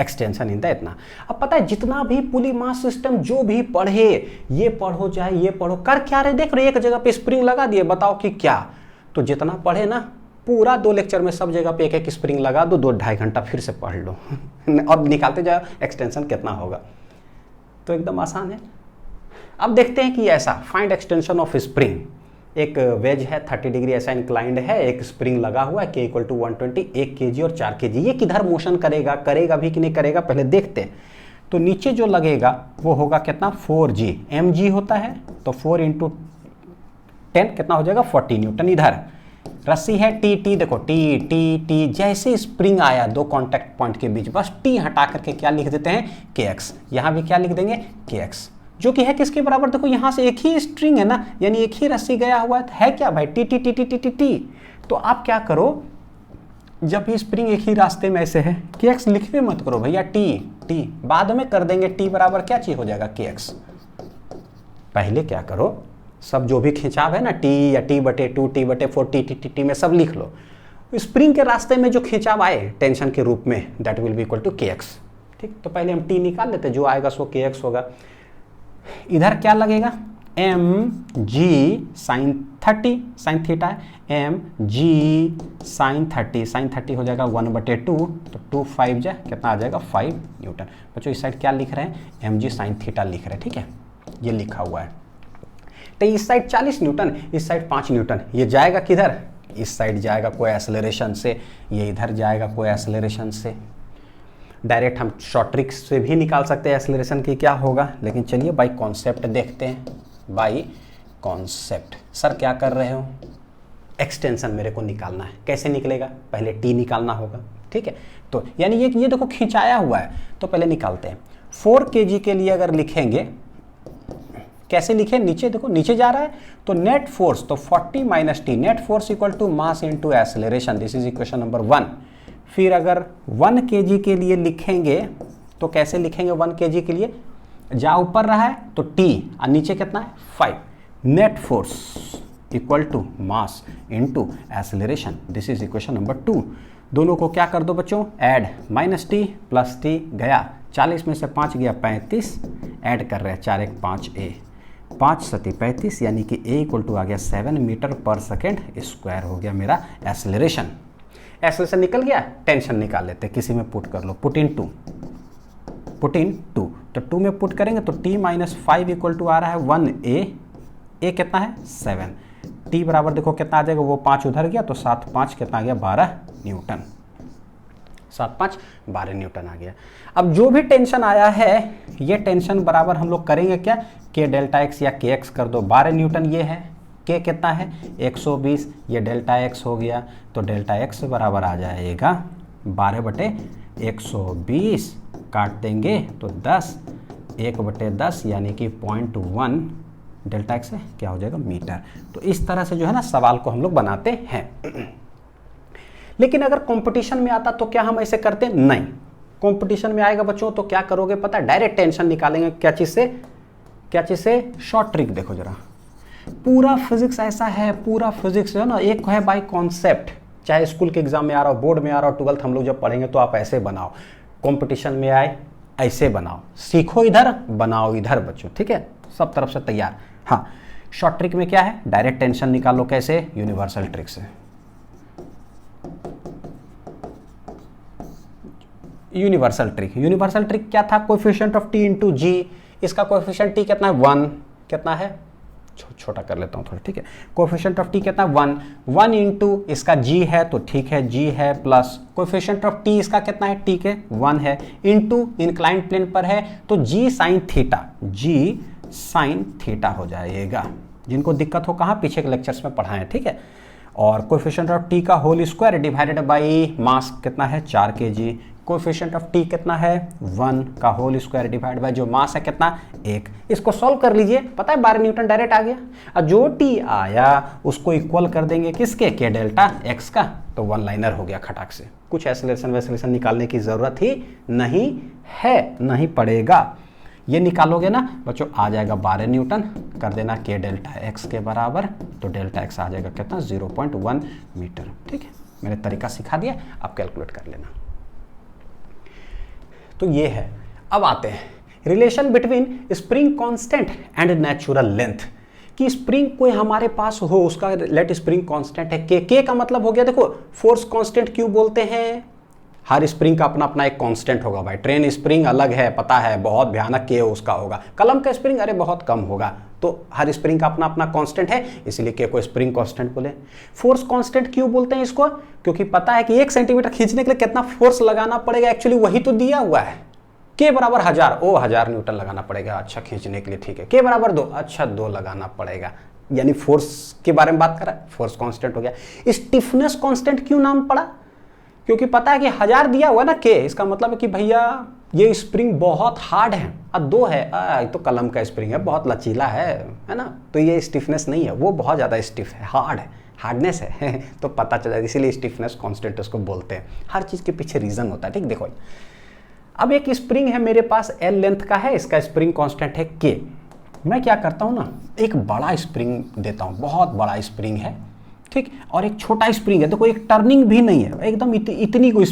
एक्सटेंशन इन द इतना। अब पता है जितना भी पुली मास सिस्टम जो भी पढ़े, ये पढ़ो चाहे ये पढ़ो, कर क्या रहे, देख रहे एक जगह पे स्प्रिंग लगा दिए, बताओ कि क्या। तो जितना पढ़े ना, पूरा 2 लेक्चर में सब जगह पे एक स्प्रिंग लगा दो, 2-2.5 घंटा फिर से पढ़ लो और निकालते जाओ एक्सटेंशन कितना होगा। तो एकदम आसान है। अब देखते हैं कि ऐसा फाइंड एक्सटेंशन ऑफ स्प्रिंग। एक वेज है 30 डिग्री ऐसा इंक्लाइंड है, एक स्प्रिंग लगा हुआ है K इक्वल टू 120, 1 kg और 4 kg। ये किधर मोशन करेगा भी कि नहीं करेगा पहले देखते हैं। तो नीचे जो लगेगा वो होगा कितना, 4g, mg होता है तो 4 × 10 कितना हो जाएगा, 40 न्यूटन। इधर रस्सी है टी, देखो टी, जैसे स्प्रिंग आया 2 कॉन्टैक्ट पॉइंट के बीच, बस टी हटा करके क्या लिख देते हैं, kx। यहाँ भी क्या लिख देंगे, kx। जो कि है किसके बराबर, देखो यहां से एक ही स्ट्रिंग है ना, यानी एक ही रस्सी गया हुआ है क्या भाई, T T T T T T T. तो आप क्या करो, जब ये स्प्रिंग एक ही रास्ते में ऐसे है, के एक्स लिखने मत करो भैया, टी टी बाद में कर देंगे, टी बराबर क्या चीज हो जाएगा, के एक्स। पहले क्या करो, सब जो भी खिंचाव है ना, टी या टी बटे 2 टी बटे 4 टी टी टी टी में सब लिख लो। स्प्रिंग के रास्ते में जो खिंचाव आए टेंशन के रूप में, that will be equal to K X. ठीक, तो पहले हम टी निकाल लेते, जो आएगा सो के एक्स होगा। इधर क्या लगेगा, M G sine 30, sine theta है, एम जी साइन 30, साइन 30 हो जाएगा 1/2, तो 2 5 जा कितना आ जाएगा 5 न्यूटन। बच्चों इस साइड क्या लिख रहे हैं, एम जी साइन थीटा लिख रहे हैं, ठीक है, ये लिखा हुआ है। तो इस साइड 40 न्यूटन, इस साइड 5 न्यूटन, ये जाएगा किधर, इस साइड जाएगा कोई एक्सेलरेशन से, ये इधर जाएगा कोई एक्सेलरेशन से। डायरेक्ट हम शॉर्ट ट्रिक से भी निकाल सकते हैं एक्सेलरेशन की क्या होगा, लेकिन चलिए बाय कॉन्सेप्ट देखते हैं। बाय कॉन्सेप्ट, सर क्या कर रहे हो, एक्सटेंशन मेरे को निकालना है, कैसे निकलेगा, पहले टी निकालना होगा, ठीक है। तो यानी ये देखो खिंचाया हुआ है, तो पहले निकालते हैं। 4 kg के लिए अगर लिखेंगे, कैसे लिखे, नीचे देखो नीचे जा रहा है, तो नेट फोर्स, तो 40 minus T, net force equal to mass into acceleration, this is equation number 1। फिर अगर 1 kg के लिए लिखेंगे तो कैसे लिखेंगे, 1 kg के लिए जा ऊपर रहा है तो t और नीचे कितना है 5, net force equal to mass into acceleration, this is equation number 2। दोनों को क्या कर दो बच्चों, add, minus T plus T गया, 40 में से 5 गया 35, ऐड कर रहे हैं 4 1 5 ए, 5 सती 35, यानी कि ए इक्वल टू आ गया 7 मीटर पर सेकेंड स्क्वायर हो गया मेरा एक्सेलरेशन। एक्सेलरेशन निकल गया, टेंशन निकाल लेते, किसी में पुट कर लो, पुट इन 2, तो 2 में पुट करेंगे तो t माइनस 5 इक्वल टू आ रहा है 1a, a कितना है 7, t बराबर देखो कितना आ जाएगा, वो 5 उधर गया तो 7 5 कितना आ गया 12 न्यूटन, 7 5 12 न्यूटन आ गया। अब जो भी टेंशन आया है, ये टेंशन बराबर हम लोग करेंगे क्या, k डेल्टा x या kx कर दो, 12 न्यूटन ये है, k कितना है 120, ये डेल्टा x हो गया, तो डेल्टा x बराबर आ जाएगा 12/120, काट देंगे तो 10, 1/10 यानी कि 0.1 डेल्टा x है क्या हो जाएगा मीटर। तो इस तरह से जो है ना सवाल को हम लोग बनाते हैं। लेकिन अगर कंपटीशन में आता तो क्या हम ऐसे करते, नहीं। कंपटीशन में आएगा बच्चों तो क्या करोगे पता है, डायरेक्ट टेंशन निकालेंगे, क्या चीज से, शॉर्ट ट्रिक। देखो जरा, पूरा फिजिक्स ऐसा है, पूरा फिजिक्स है ना, एक है बाय कॉन्सेप्ट, चाहे स्कूल के एग्जाम में आ रहा हो, बोर्ड में आ रहा हो, 12th हम लोग जब पढ़ेंगे तो आप ऐसे बनाओ, कंपटीशन में आए ऐसे बनाओ, सीखो इधर बनाओ इधर बच्चों, ठीक है, सब तरफ से तैयार। हाँ, शॉर्ट ट्रिक में क्या है, डायरेक्ट टेंशन निकालो, कैसे, यूनिवर्सल ट्रिक से। यूनिवर्सल ट्रिक क्या था, कोएफिशिएंट ऑफ टी इंटू जी, इसका कोएफिशिएंट टी कितना है 1, कितना है, छोटा कर लेता हूँ थोड़ा, ठीक है, कोएफिशिएंट ऑफ टी कितना 1 इंटू इसका g है तो ठीक है, g है, प्लस कोएफिशिएंट ऑफ t इसका कितना है, t के 1 है, इंटू इंक्लाइंड प्लेन पर है तो g साइन थीटा हो जाएगा। जिनको दिक्कत हो कहाँ, पीछे के लेक्चर्स में पढ़ाएं, ठीक है। और कोएफिशिएंट ऑफ t का whole square divided by mass कितना है 4 kg, कोएफिशिएंट ऑफ t कितना है 1 का होल स्क्वायर डिवाइड बाय जो मास है कितना 1। इसको सॉल्व कर लीजिए, पता है 12 न्यूटन डायरेक्ट आ गया। और जो t आया उसको इक्वल कर देंगे किसके, के डेल्टा x का, तो 1 लाइनर हो गया खटाक से। कुछ एक्सेलरेशन निकालने की जरूरत ही नहीं है, नहीं पड़ेगा। ये निकालोगे ना बच्चों आ जाएगा 12 न्यूटन, कर देना के डेल्टा x के बराबर, तो डेल्टा x आ जाएगा कितना 0.1 मीटर, ठीक है। मैंने तरीका सिखा दिया, आप कैलकुलेट कर लेना। तो ये है। अब आते हैं relation between spring constant and natural length, कि स्प्रिंग कोई हमारे पास हो, उसका लेट स्प्रिंग कांस्टेंट है के का मतलब हो गया, देखो फोर्स कांस्टेंट क्यों बोलते हैं, हर स्प्रिंग का अपना अपना एक कांस्टेंट होगा भाई। ट्रेन स्प्रिंग अलग है, पता है, बहुत भयानक के उसका होगा। कलम का स्प्रिंग अरे बहुत कम होगा। तो हर स्प्रिंग का अपना अपना कांस्टेंट है, इसलिए के को स्प्रिंग कांस्टेंट बोले। फोर्स कांस्टेंट क्यों बोलते हैं इसको, क्योंकि पता है कि 1 सेंटीमीटर खींचने के लिए कितना फोर्स लगाना पड़ेगा, एक्चुअली वही तो दिया हुआ है। के बराबर 1000, 1000 न्यूटन लगाना पड़ेगा, अच्छा खींचने के लिए, ठीक है। के बराबर 2, अच्छा 2 लगाना पड़ेगा, यानी फोर्स के बारे में बात कर रहा है, फोर्स कांस्टेंट हो गया। स्टिफनेस कांस्टेंट क्यों नाम पड़ा, क्योंकि पता है कि 1000 दिया हुआ ना के, इसका मतलब है कि भैया ये स्प्रिंग बहुत हार्ड है, दो है, ये तो कलम का स्प्रिंग है, बहुत लचीला है ना, तो ये स्टिफनेस नहीं है, वो बहुत ज़्यादा स्टिफ है, हार्ड है, हार्डनेस है तो पता चला, इसीलिए स्टिफनेस कांस्टेंट उसको बोलते हैं। हर चीज़ के पीछे रीज़न होता है, ठीक। देखो अब एक स्प्रिंग है मेरे पास, एल लेंथ का है, इसका स्प्रिंग कांस्टेंट है के। मैं क्या करता हूँ ना, एक बड़ा स्प्रिंग देता हूँ, बहुत बड़ा स्प्रिंग है, ठीक, और एक छोटा स्प्रिंग है। देखो एक टर्निंग भी नहीं है, एकदम इतनी कोई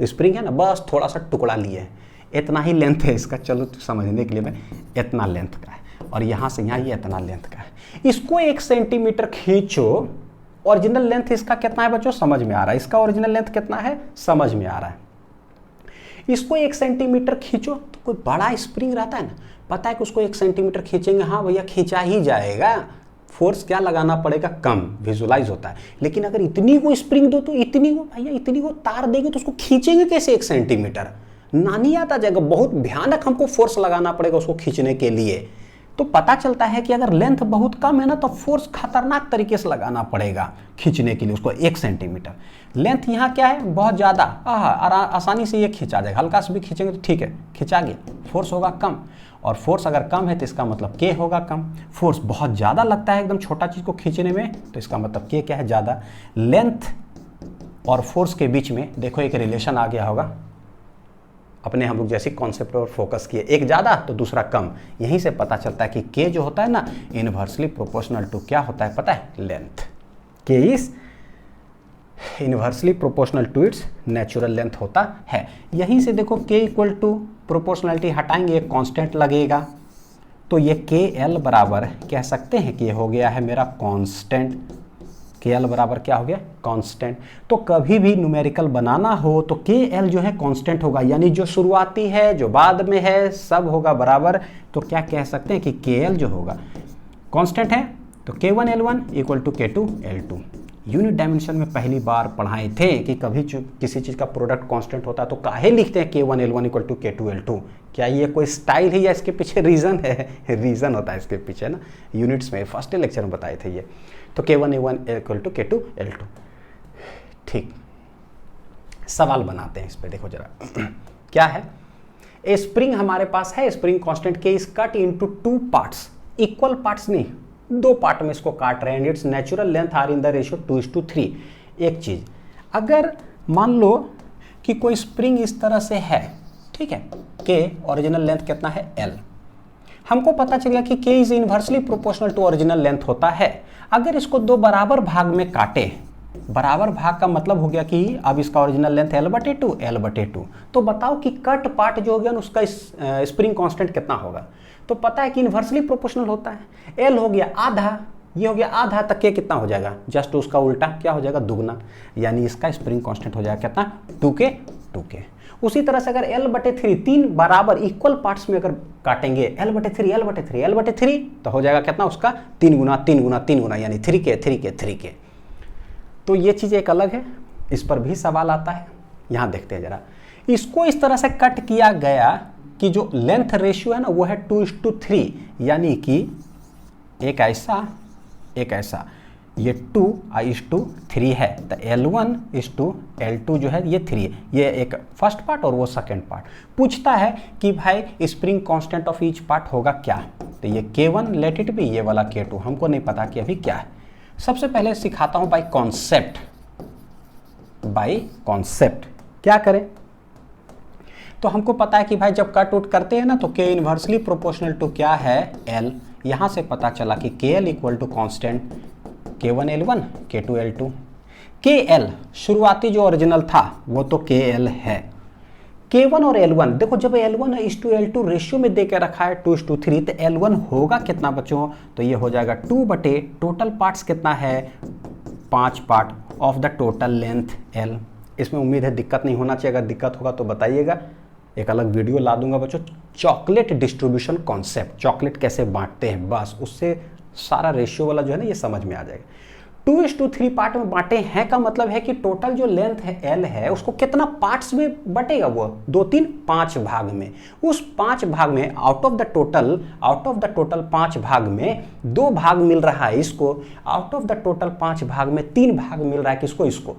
स्प्रिंग है ना, बस थोड़ा सा टुकड़ा लिए है, इतना ही लेंथ है इसका, चलो समझने के लिए मैं, इतना लेंथ का है, और यहाँ से यहाँ ये इतना लेंथ का है। इसको 1 सेंटीमीटर खींचो, ओरिजिनल लेंथ इसका कितना है बच्चों, समझ में आ रहा है, इसका ओरिजिनल लेंथ कितना है, समझ में आ रहा है। इसको 1 सेंटीमीटर खींचो, तो कोई बड़ा स्प्रिंग रहता है ना, पता है कि उसको 1 सेंटीमीटर खींचेंगे, हाँ भैया खींचा ही जाएगा, फोर्स क्या लगाना पड़ेगा, कम, विजुलाइज होता है। लेकिन अगर इतनी को स्प्रिंग दो, तो इतनी को भैया, इतनी को तार देंगे तो उसको खींचेंगे कैसे 1 सेंटीमीटर, नानी आता जाएगा, बहुत भयानक हमको फोर्स लगाना पड़ेगा उसको खींचने के लिए। तो पता चलता है कि अगर लेंथ बहुत कम है ना, तो फोर्स खतरनाक तरीके से लगाना पड़ेगा खींचने के लिए उसको 1 सेंटीमीटर। लेंथ यहाँ क्या है, बहुत ज़्यादा, आसानी से ये खींचा जाएगा, हल्का से भी खींचेंगे तो ठीक है, खींचा गया, फोर्स होगा कम, और फोर्स अगर कम है तो इसका मतलब के होगा कम। फोर्स बहुत ज़्यादा लगता है एकदम छोटा चीज़ को खींचने में, तो इसका मतलब के क्या है, ज़्यादा। लेंथ और फोर्स के बीच में देखो एक रिलेशन आ गया होगा, अपने हम लोग जैसे कॉन्सेप्ट पर फोकस किए, एक ज़्यादा तो दूसरा कम, यहीं से पता चलता है कि के जो होता है ना, इनवर्सली प्रोपोर्शनल टू क्या होता है पता है, length. K is inversely proportional to its natural length होता है। यहीं से देखो के इक्वल टू प्रोपोर्शनलिटी हटाएंगे, एक कांस्टेंट लगेगा, तो ये के एल बराबर कह सकते हैं कि ये हो गया है मेरा कांस्टेंट। के एल बराबर क्या हो गया, कांस्टेंट। तो कभी भी न्यूमेरिकल बनाना हो तो के एल जो है कांस्टेंट होगा, यानी जो शुरुआती है, जो बाद में है, सब होगा बराबर। तो क्या कह सकते हैं कि के एल जो होगा कांस्टेंट है, तो K1 L1 equal to K2 L2। Unit dimension में पहली बार पढ़ाए थे कि कभी किसी चीज़ का प्रोडक्ट कांस्टेंट होता है तो काहे लिखते हैं K1 L1 equal to K2 L2। क्या ये कोई स्टाइल है या इसके पीछे रीज़न है, रीज़न होता है इसके पीछे ना, यूनिट्स में फर्स्ट लेक्चर में बताए थे ये। तो K1 L1 equal to K2 L2। ठीक, सवाल बनाते हैं इस पर, देखो जरा क्या है। ए स्प्रिंग हमारे पास है, spring constant K is cut into 2 parts, equal parts नहीं, 2 पार्ट में इसको काट रहे हैं। Its natural length are in the ratio 2:3। एक चीज, अगर मान लो कि कोई स्प्रिंग इस तरह से है, ठीक है, के ओरिजिनल लेंथ कितना है, L, हमको पता चल गया कि K is inversely proportional to original length होता है। अगर इसको 2 बराबर भाग में काटे, बराबर भाग का मतलब हो गया कि अब इसका ओरिजिनल लेंथ L/2 L/2, तो बताओ कि कट पार्ट जो हो गया उसका स्प्रिंग कांस्टेंट कितना होगा। तो पता है कि इनवर्सली प्रोपोर्शनल होता है, L हो गया आधा, ये हो गया आधा, तक के कितना हो जाएगा, जस्ट उसका उल्टा क्या हो जाएगा, दुगना, यानी इसका स्प्रिंग कांस्टेंट हो जाएगा कितना, 2K। उसी तरह से अगर L/3 3 बराबर इक्वल पार्ट्स में अगर काटेंगे, L/3 तो हो जाएगा कितना, उसका 3 गुना यानी 3K। तो ये चीज़ एक अलग है, इस पर भी सवाल आता है। यहाँ देखते हैं जरा, इसको इस तरह से कट किया गया कि जो लेंथ रेशियो है ना वो है 2:3, यानी कि एक ऐसा ये 2:3 है, तो L1:L2 जो है ये 3 है, ये एक फर्स्ट पार्ट और वो सेकेंड पार्ट। पूछता है कि भाई spring constant of each part होगा क्या, तो ये K1 लेट इट बी, ये वाला K2, हमको नहीं पता कि अभी क्या है। सबसे पहले सिखाता हूं बाय कॉन्सेप्ट क्या करें। तो हमको पता है कि भाई जब कट आउट करते हैं ना तो K इनवर्सली प्रोपोर्शनल टू क्या है, L। यहां से पता चला कि KL equal to constant K1 L1 K2 L2। KL शुरुआती जो ओरिजिनल था वो तो KL है। K1 और L1 देखो, जब L1:L2 रेशियो में देकर रखा है 2:3, तो L1 होगा कितना बच्चों, तो ये हो जाएगा 2 बटे टोटल पार्ट्स कितना है, 5 part of the total length L। इसमें उम्मीद है दिक्कत नहीं होना चाहिए, अगर दिक्कत होगा तो बताइएगा, एक अलग वीडियो ला दूंगा बच्चों, चॉकलेट डिस्ट्रीब्यूशन कॉन्सेप्ट, चॉकलेट कैसे बांटते हैं, बस उससे सारा रेशियो वाला जो है ना ये समझ में आ जाएगा। 2:3 पार्ट में बांटे हैं का मतलब है कि टोटल जो लेंथ है L है उसको कितना पार्ट्स में बटेगा, वो 2, 3, 5 भाग में। उस 5 भाग में आउट ऑफ द टोटल 5 भाग में 2 भाग मिल रहा है इसको, आउट ऑफ द टोटल 5 भाग में 3 भाग मिल रहा है किसको, इसको।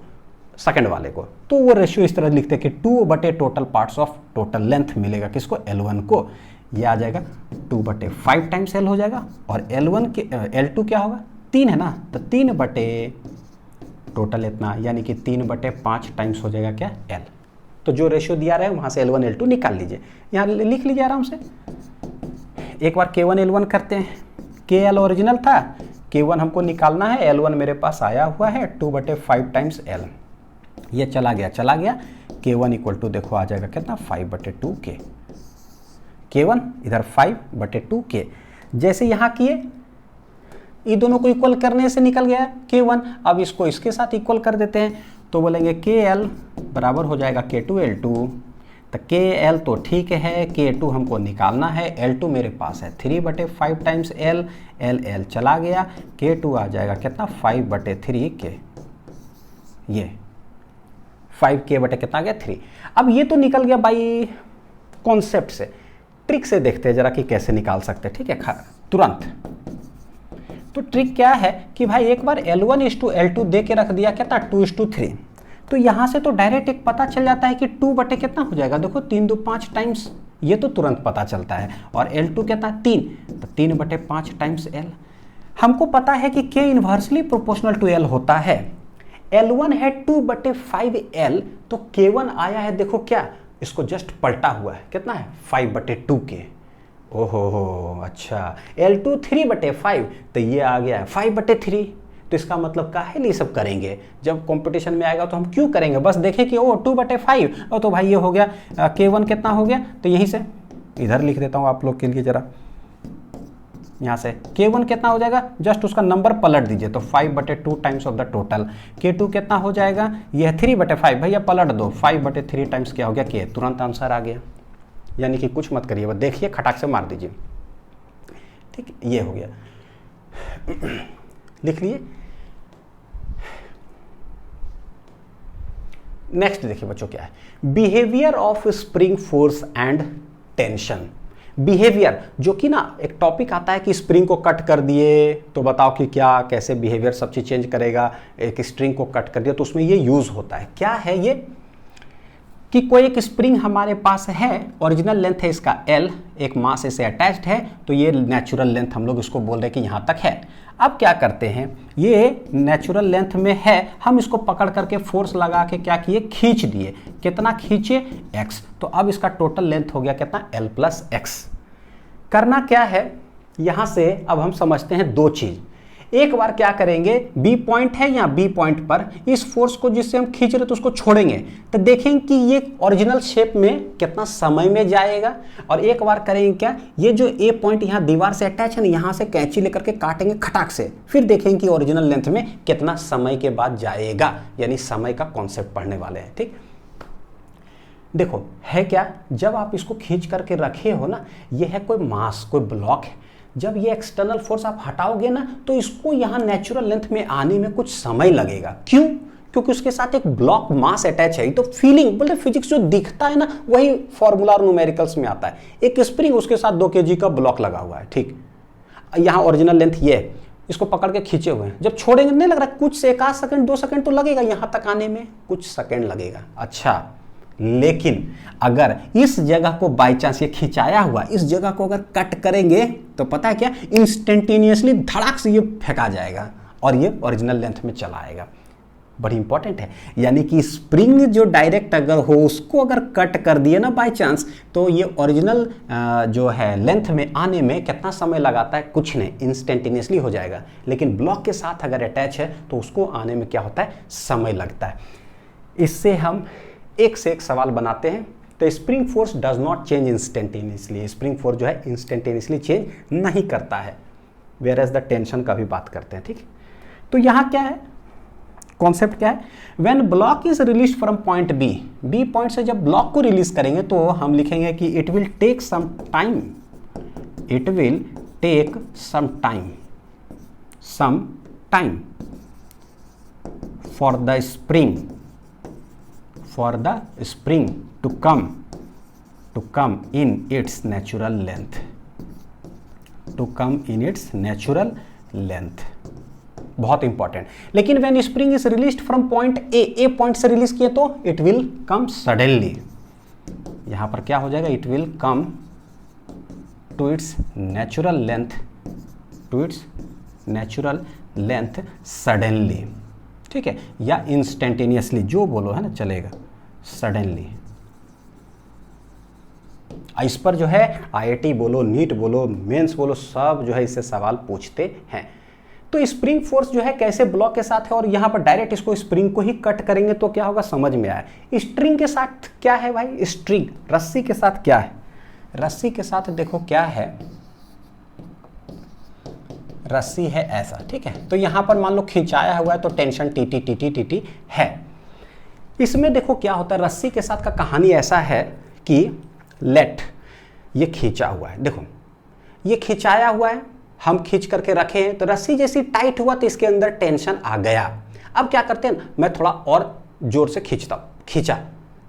सेकंड वाले को, तो वो रेशियो इस तरह लिखते हैं कि 2/, total parts of total length मिलेगा किसको, L1 को। ये आ जाएगा 2/5 टाइम्स L हो जाएगा, और L1 के L2 क्या होगा, 3 है ना, तो 3/, टोटल इतना, यानी कि 3/5 टाइम्स हो जाएगा क्या, L। तो जो रेशियो दिया रहा है वहाँ से L1 L2 निकाल लीजिए, यहाँ लिख लीजिए आराम से। एक बार K1 L1 करते हैं। KL ओरिजिनल था, K1 हमको निकालना है, L1 मेरे पास आया हुआ है 2/5 टाइम्स L। ये चला गया, K1 इक्वल टू देखो आ जाएगा कितना, 5/2K। K1 इधर 5/2K। जैसे यहाँ किए, ये दोनों को इक्वल करने से निकल गया K1। अब इसको इसके साथ इक्वल कर देते हैं, तो बोलेंगे KL बराबर हो जाएगा K2 L2। तो KL तो ठीक है, K2 हमको निकालना है, L2 मेरे पास है 3/5 टाइम्स L, L चला गया, K2 आ जाएगा कितना, 5/3K। ये 5K बटे कितना आ गया, 3। अब ये तो निकल गया बाई कॉन्सेप्ट से, ट्रिक से देखते हैं जरा कि कैसे निकाल सकते हैं, ठीक है, तुरंत। तो ट्रिक क्या है कि भाई एक बार L1:L2 दे के रख दिया, कितना, 2:3। तो यहाँ से तो डायरेक्ट एक पता चल जाता है कि 2 कितना हो जाएगा, देखो 3 2 5 टाइम्स, ये तो तुरंत पता चलता है। और L2 कितना, 3, तो 3/5 टाइम्स L। हमको पता है कि K inversely proportional to L होता है। L1 है 2/5L, तो K1 आया है, देखो क्या, इसको जस्ट पलटा हुआ है, कितना है, 5/2K। ओहो अच्छा, L2 3/5, तो ये आ गया है 5/3। तो इसका मतलब काहे लिए सब करेंगे, जब कंपटीशन में आएगा तो हम क्यों करेंगे, बस देखें कि ओ 2/5, और तो भाई ये हो गया K1 कितना हो गया, तो यहीं से इधर लिख देता हूँ आप लोग के लिए जरा, यहाँ से K1 कितना हो जाएगा, जस्ट उसका नंबर पलट दीजिए, तो 5/2 times of the total. K2 कितना हो जाएगा, यह 3/5, भैया पलट दो, 5/3 टाइम्स क्या हो गया, K। तुरंत आंसर आ गया, यानी कि कुछ मत करिए, बस देखिए खटाक से मार दीजिए, ठीक, ये हो गया। लिख लिए। नेक्स्ट देखिए बच्चों क्या है, behaviour of spring force and tension. Behaviour, जो कि ना एक टॉपिक आता है कि स्प्रिंग को कट कर दिए तो बताओ कि क्या, कैसे बिहेवियर सब चीज चेंज करेगा, एक स्प्रिंग को कट कर दिया तो उसमें ये यूज होता है। क्या है ये, कि कोई एक स्प्रिंग हमारे पास है, ओरिजिनल लेंथ है इसका L, एक मास इसे अटैच्ड है, तो ये नेचुरल लेंथ हम लोग इसको बोल रहे हैं कि यहाँ तक है। अब क्या करते हैं, ये नेचुरल लेंथ में है, हम इसको पकड़ करके फोर्स लगा के क्या किए, खींच दिए, कितना खींचे, x। तो अब इसका टोटल लेंथ हो गया कितना, L+x। करना क्या है, यहाँ से अब हम समझते हैं दो चीज़। एक बार क्या करेंगे, बी पॉइंट है, या बी पॉइंट पर इस फोर्स को जिससे हम खींच रहे तो उसको छोड़ेंगे, तो देखेंगे कि ये ओरिजिनल शेप में कितना समय में जाएगा। और एक बार करेंगे क्या, ये जो ए पॉइंट यहाँ दीवार से अटैच है ना, यहाँ से कैंची लेकर के काटेंगे खटाक से, फिर देखेंगे कि ओरिजिनल लेंथ में कितना समय के बाद जाएगा, यानी समय का कॉन्सेप्ट पढ़ने वाले हैं, ठीक। देखो है क्या, जब आप इसको खींच करके रखे हो ना, ये है कोई मास, कोई ब्लॉक है, जब ये एक्सटर्नल फोर्स आप हटाओगे ना, तो इसको यहाँ नेचुरल लेंथ में आने में कुछ समय लगेगा। क्यों, क्योंकि उसके साथ एक ब्लॉक मास अटैच है। तो फीलिंग बोलते फिजिक्स जो दिखता है ना, वही फॉर्मूला और न्यूमेरिकल्स में आता है। एक स्प्रिंग, उसके साथ 2 kg का ब्लॉक लगा हुआ है, ठीक। यहाँ ओरिजिनल लेंथ ये है, इसको पकड़ के खींचे हुए हैं, जब छोड़ेंगे नहीं लग रहा, कुछ से 1 सेकंड 2 सेकंड तो लगेगा, यहाँ तक आने में कुछ सेकंड लगेगा। अच्छा, लेकिन अगर इस जगह को बाई चांस ये खिंचाया हुआ, इस जगह को अगर कट करेंगे तो पता है क्या, इंस्टेंटेनियसली धड़ाक से ये फेंका जाएगा और ये ओरिजिनल लेंथ में चला आएगा। बड़ी इंपॉर्टेंट है, यानी कि स्प्रिंग जो डायरेक्ट अगर हो, उसको अगर कट कर दिए ना बाई चांस, तो ये ओरिजिनल जो है लेंथ में आने में कितना समय लगाता है, कुछ नहीं, इंस्टेंटेनियसली हो जाएगा। लेकिन ब्लॉक के साथ अगर अटैच है तो उसको आने में क्या होता है, समय लगता है। इससे हम एक से एक सवाल बनाते हैं। तो spring force does not change instantaneously, spring force जो है इंस्टेंटेनियसली चेंज नहीं करता है, वेयर एज द टेंशन का भी बात करते हैं, ठीक। तो यहाँ क्या है, कॉन्सेप्ट क्या है, when block is release from point B, B point से जब ब्लॉक को रिलीज करेंगे तो हम लिखेंगे कि it will take some time, it will take some time for the spring to come in its natural length, बहुत इंपॉर्टेंट। लेकिन when spring is released from point A point से रिलीज किए तो इट विल कम सडनली, यहां पर क्या हो जाएगा, it will come to its natural length suddenly, ठीक है, या इंस्टेंटेनियसली, जो बोलो है ना चलेगा, सडनली। इस पर जो है आईआईटी बोलो, नीट बोलो, मेंस बोलो, सब जो है इससे सवाल पूछते हैं। तो स्प्रिंग फोर्स जो है कैसे ब्लॉक के साथ है, और यहाँ पर डायरेक्ट इसको स्प्रिंग को ही कट करेंगे तो क्या होगा समझ में आया। स्ट्रिंग के साथ क्या है भाई, स्ट्रिंग रस्सी के साथ क्या है, रस्सी के साथ देखो क्या है, रस्सी है ऐसा, ठीक है। तो यहां पर मान लो खिंचाया हुआ है तो टेंशन टीटी टीटी टीटी है। इसमें देखो क्या होता है, रस्सी के साथ का कहानी ऐसा है कि लेट, ये खींचा हुआ है, देखो ये खिंचाया हुआ है, हम खींच करके रखे हैं, तो रस्सी जैसी टाइट हुआ तो इसके अंदर टेंशन आ गया। अब क्या करते हैं, मैं थोड़ा और जोर से खींचता हूं, खींचा,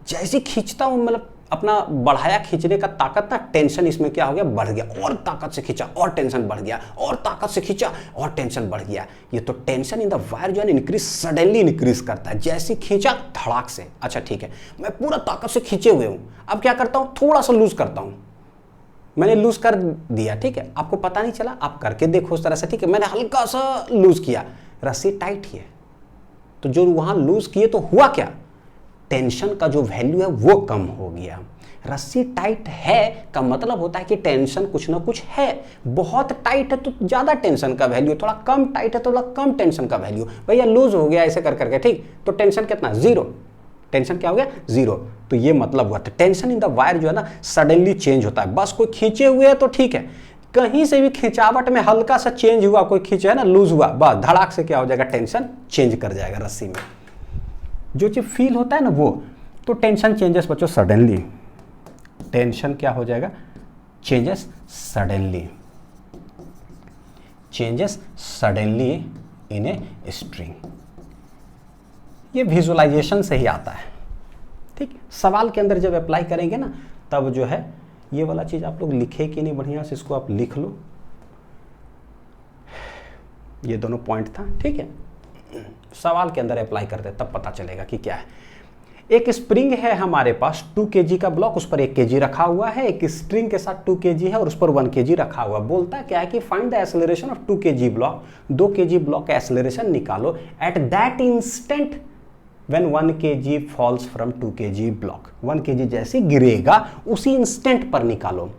जैसे खींचता हूं मतलब अपना बढ़ाया खींचने का ताकत ना, टेंशन इसमें क्या हो गया, बढ़ गया, और ताकत से खींचा और टेंशन बढ़ गया, और ताकत से खींचा और टेंशन बढ़ गया। ये तो टेंशन इन द वायर जो है इंक्रीज, सडनली इंक्रीज करता है, जैसे खींचा धड़ाक से। अच्छा ठीक है, मैं पूरा ताकत से खींचे हुए हूं, अब क्या करता हूं, थोड़ा सा लूज करता हूं, मैंने लूज कर दिया, ठीक है, आपको पता नहीं चला, आप करके देखो उस तरह से, ठीक है, मैंने हल्का सा लूज किया, रस्सी टाइट ही है, तो जो वहां लूज किए तो हुआ क्या, टेंशन का जो वैल्यू है वो कम हो गया। रस्सी टाइट है का मतलब होता है कि टेंशन कुछ ना कुछ है, बहुत टाइट है तो ज्यादा टेंशन का वैल्यू, थोड़ा कम टाइट है तो थोड़ा कम टेंशन का वैल्यू। भैया लूज हो गया ऐसे कर करके, ठीक, तो टेंशन कितना, जीरो, टेंशन क्या हो गया, जीरो। तो ये मतलब हुआ था टेंशन इन द वायर जो है ना सडनली चेंज होता है। बस कोई खींचे हुए है तो ठीक है, कहीं से भी खिंचावट में हल्का सा चेंज हुआ, कोई खींचे है ना, लूज हुआ, बस धड़ाक से क्या हो जाएगा, टेंशन चेंज कर जाएगा रस्सी में। जो चीज फील होता है ना वो, तो टेंशन चेंजेस बच्चों सडनली, टेंशन क्या हो जाएगा, changes suddenly, changes suddenly in a string. ये विजुअलाइजेशन से ही आता है, ठीक। सवाल के अंदर जब अप्लाई करेंगे ना तब जो है ये वाला चीज आप लोग लिखे कि नहीं, बढ़िया से इसको आप लिख लो, ये दोनों पॉइंट था, ठीक है। सवाल के अंदर अप्लाई करते तब पता चलेगा कि क्या है। एक स्प्रिंग है हमारे पास 2 kg का ब्लॉक, उस पर 1 kg रखा हुआ है, एक स्ट्रिंग के साथ 2 kg है और उस पर 1 kg रखा हुआ। बोलता क्या है कि find the acceleration of 2 kg block, 2 kg block का एक्सेलरेशन निकालो at that instant when 1 kg falls from 2 kg block. 1 kg जैसे गिरेगा उसी इंस्टेंट पर निकालो।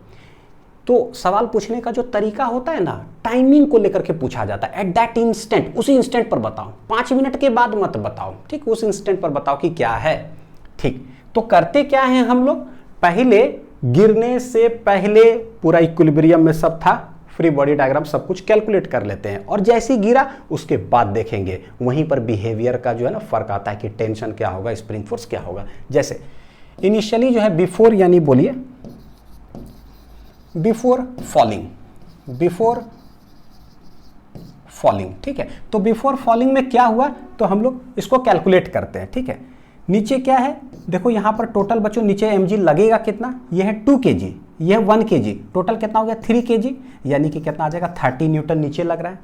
तो सवाल पूछने का जो तरीका होता है ना, टाइमिंग को लेकर के पूछा जाता है, एट दैट इंस्टेंट, उसी इंस्टेंट पर बताओ, 5 मिनट के बाद मत बताओ, ठीक, उस इंस्टेंट पर बताओ कि क्या है, ठीक। तो करते क्या है हम लोग, पहले गिरने से पहले पूरा इक्विलिब्रियम में सब था, फ्री बॉडी डायग्राम सब कुछ कैलकुलेट कर लेते हैं, और जैसे गिरा उसके बाद देखेंगे, वहीं पर बिहेवियर का जो है ना फर्क आता है कि टेंशन क्या होगा, स्प्रिंग फोर्स क्या होगा। जैसे इनिशियली जो है बिफोर, यानी बोलिए बिफोर फॉलिंग, ठीक है। तो बिफोर फॉलिंग में क्या हुआ, तो हम लोग इसको कैलकुलेट करते हैं, ठीक है। नीचे क्या है, देखो यहां पर टोटल बच्चों नीचे mg लगेगा कितना, यह है 2 kg, यह है 1 kg, टोटल कितना हो गया 3 kg, यानी कि कितना आ जाएगा 30 न्यूटन नीचे लग रहा है।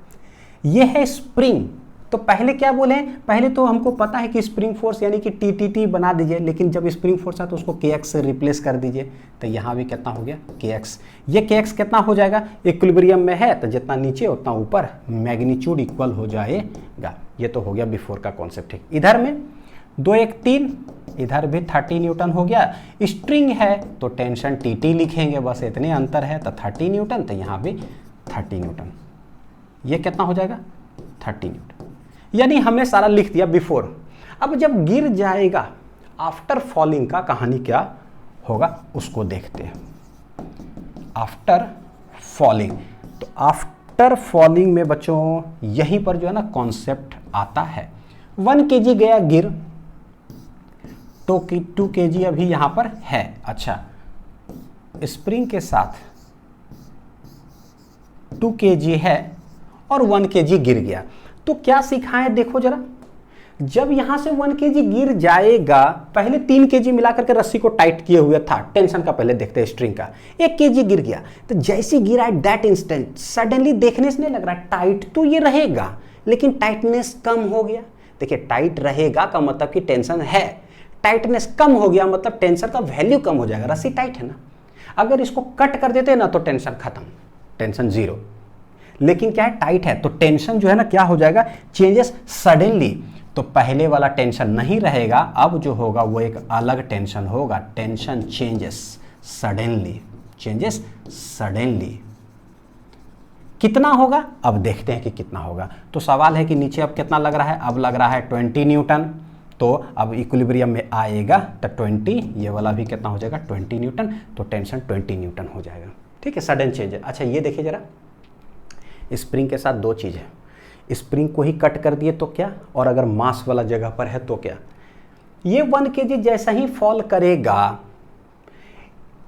यह है स्प्रिंग। तो पहले क्या बोले, पहले तो हमको पता है कि स्प्रिंग फोर्स यानी कि टी बना दीजिए, लेकिन जब स्प्रिंग फोर्स है तो उसको kx से रिप्लेस कर दीजिए, तो यहाँ भी कितना हो गया kx। ये kx कितना हो जाएगा, इक्विलिब्रियम में है तो जितना नीचे उतना ऊपर, मैग्नीट्यूड इक्वल हो जाएगा। ये तो हो गया बिफोर का कॉन्सेप्ट, ठीक। इधर में 2 1 3, इधर भी 30 न्यूटन हो गया। स्ट्रिंग है तो टेंशन टी लिखेंगे, बस इतने अंतर है, तो 30 न्यूटन, तो यहाँ भी 30 न्यूटन। ये कितना हो जाएगा 30 न्यूटन, यानी हमने सारा लिख दिया बिफोर। अब जब गिर जाएगा आफ्टर फॉलिंग का कहानी क्या होगा उसको देखते हैं। आफ्टर फॉलिंग, तो आफ्टर फॉलिंग में बच्चों यहीं पर जो है ना कॉन्सेप्ट आता है। 1 kg गया गिर, 2 kg अभी यहां पर है। अच्छा, स्प्रिंग के साथ 2 kg है और 1 kg गिर गया, तो क्या सीखा है देखो जरा। जब यहां से 1 kg गिर जाएगा, पहले 3 kg मिलाकर के रस्सी को टाइट किए हुए था, टेंशन का पहले देखते हैं स्ट्रिंग का, 1 kg गिर गया, तो जैसे गिरा एट दैट इंस्टेंट सडनली देखने से नहीं लग रहा टाइट तो ये रहेगा, लेकिन टाइटनेस कम हो गया। देखिए टाइट रहेगा का मतलब कि टेंशन है, टाइटनेस कम हो गया मतलब टेंशन का वैल्यू कम हो जाएगा। रस्सी टाइट है ना, अगर इसको कट कर देते हैं ना तो टेंशन खत्म, टेंशन जीरो। लेकिन क्या है, टाइट है तो टेंशन जो है ना क्या हो जाएगा, चेंजेस सडनली। तो पहले वाला टेंशन नहीं रहेगा, अब जो होगा वो एक अलग टेंशन होगा। Tension changes suddenly, changes suddenly. कितना होगा अब देखते हैं कि कितना होगा। तो सवाल है कि नीचे अब कितना लग रहा है, अब लग रहा है 20 न्यूटन। तो अब इक्विलिब्रियम में आएगा तो 20, ये वाला भी कितना हो जाएगा 20 न्यूटन, तो टेंशन 20 न्यूटन हो जाएगा। ठीक है, सडन चेंज है। अच्छा ये देखिए जरा, स्प्रिंग के साथ दो चीज़ है, स्प्रिंग को ही कट कर दिए तो क्या, और अगर मास वाला जगह पर है तो क्या। ये 1 kg जैसा ही फॉल करेगा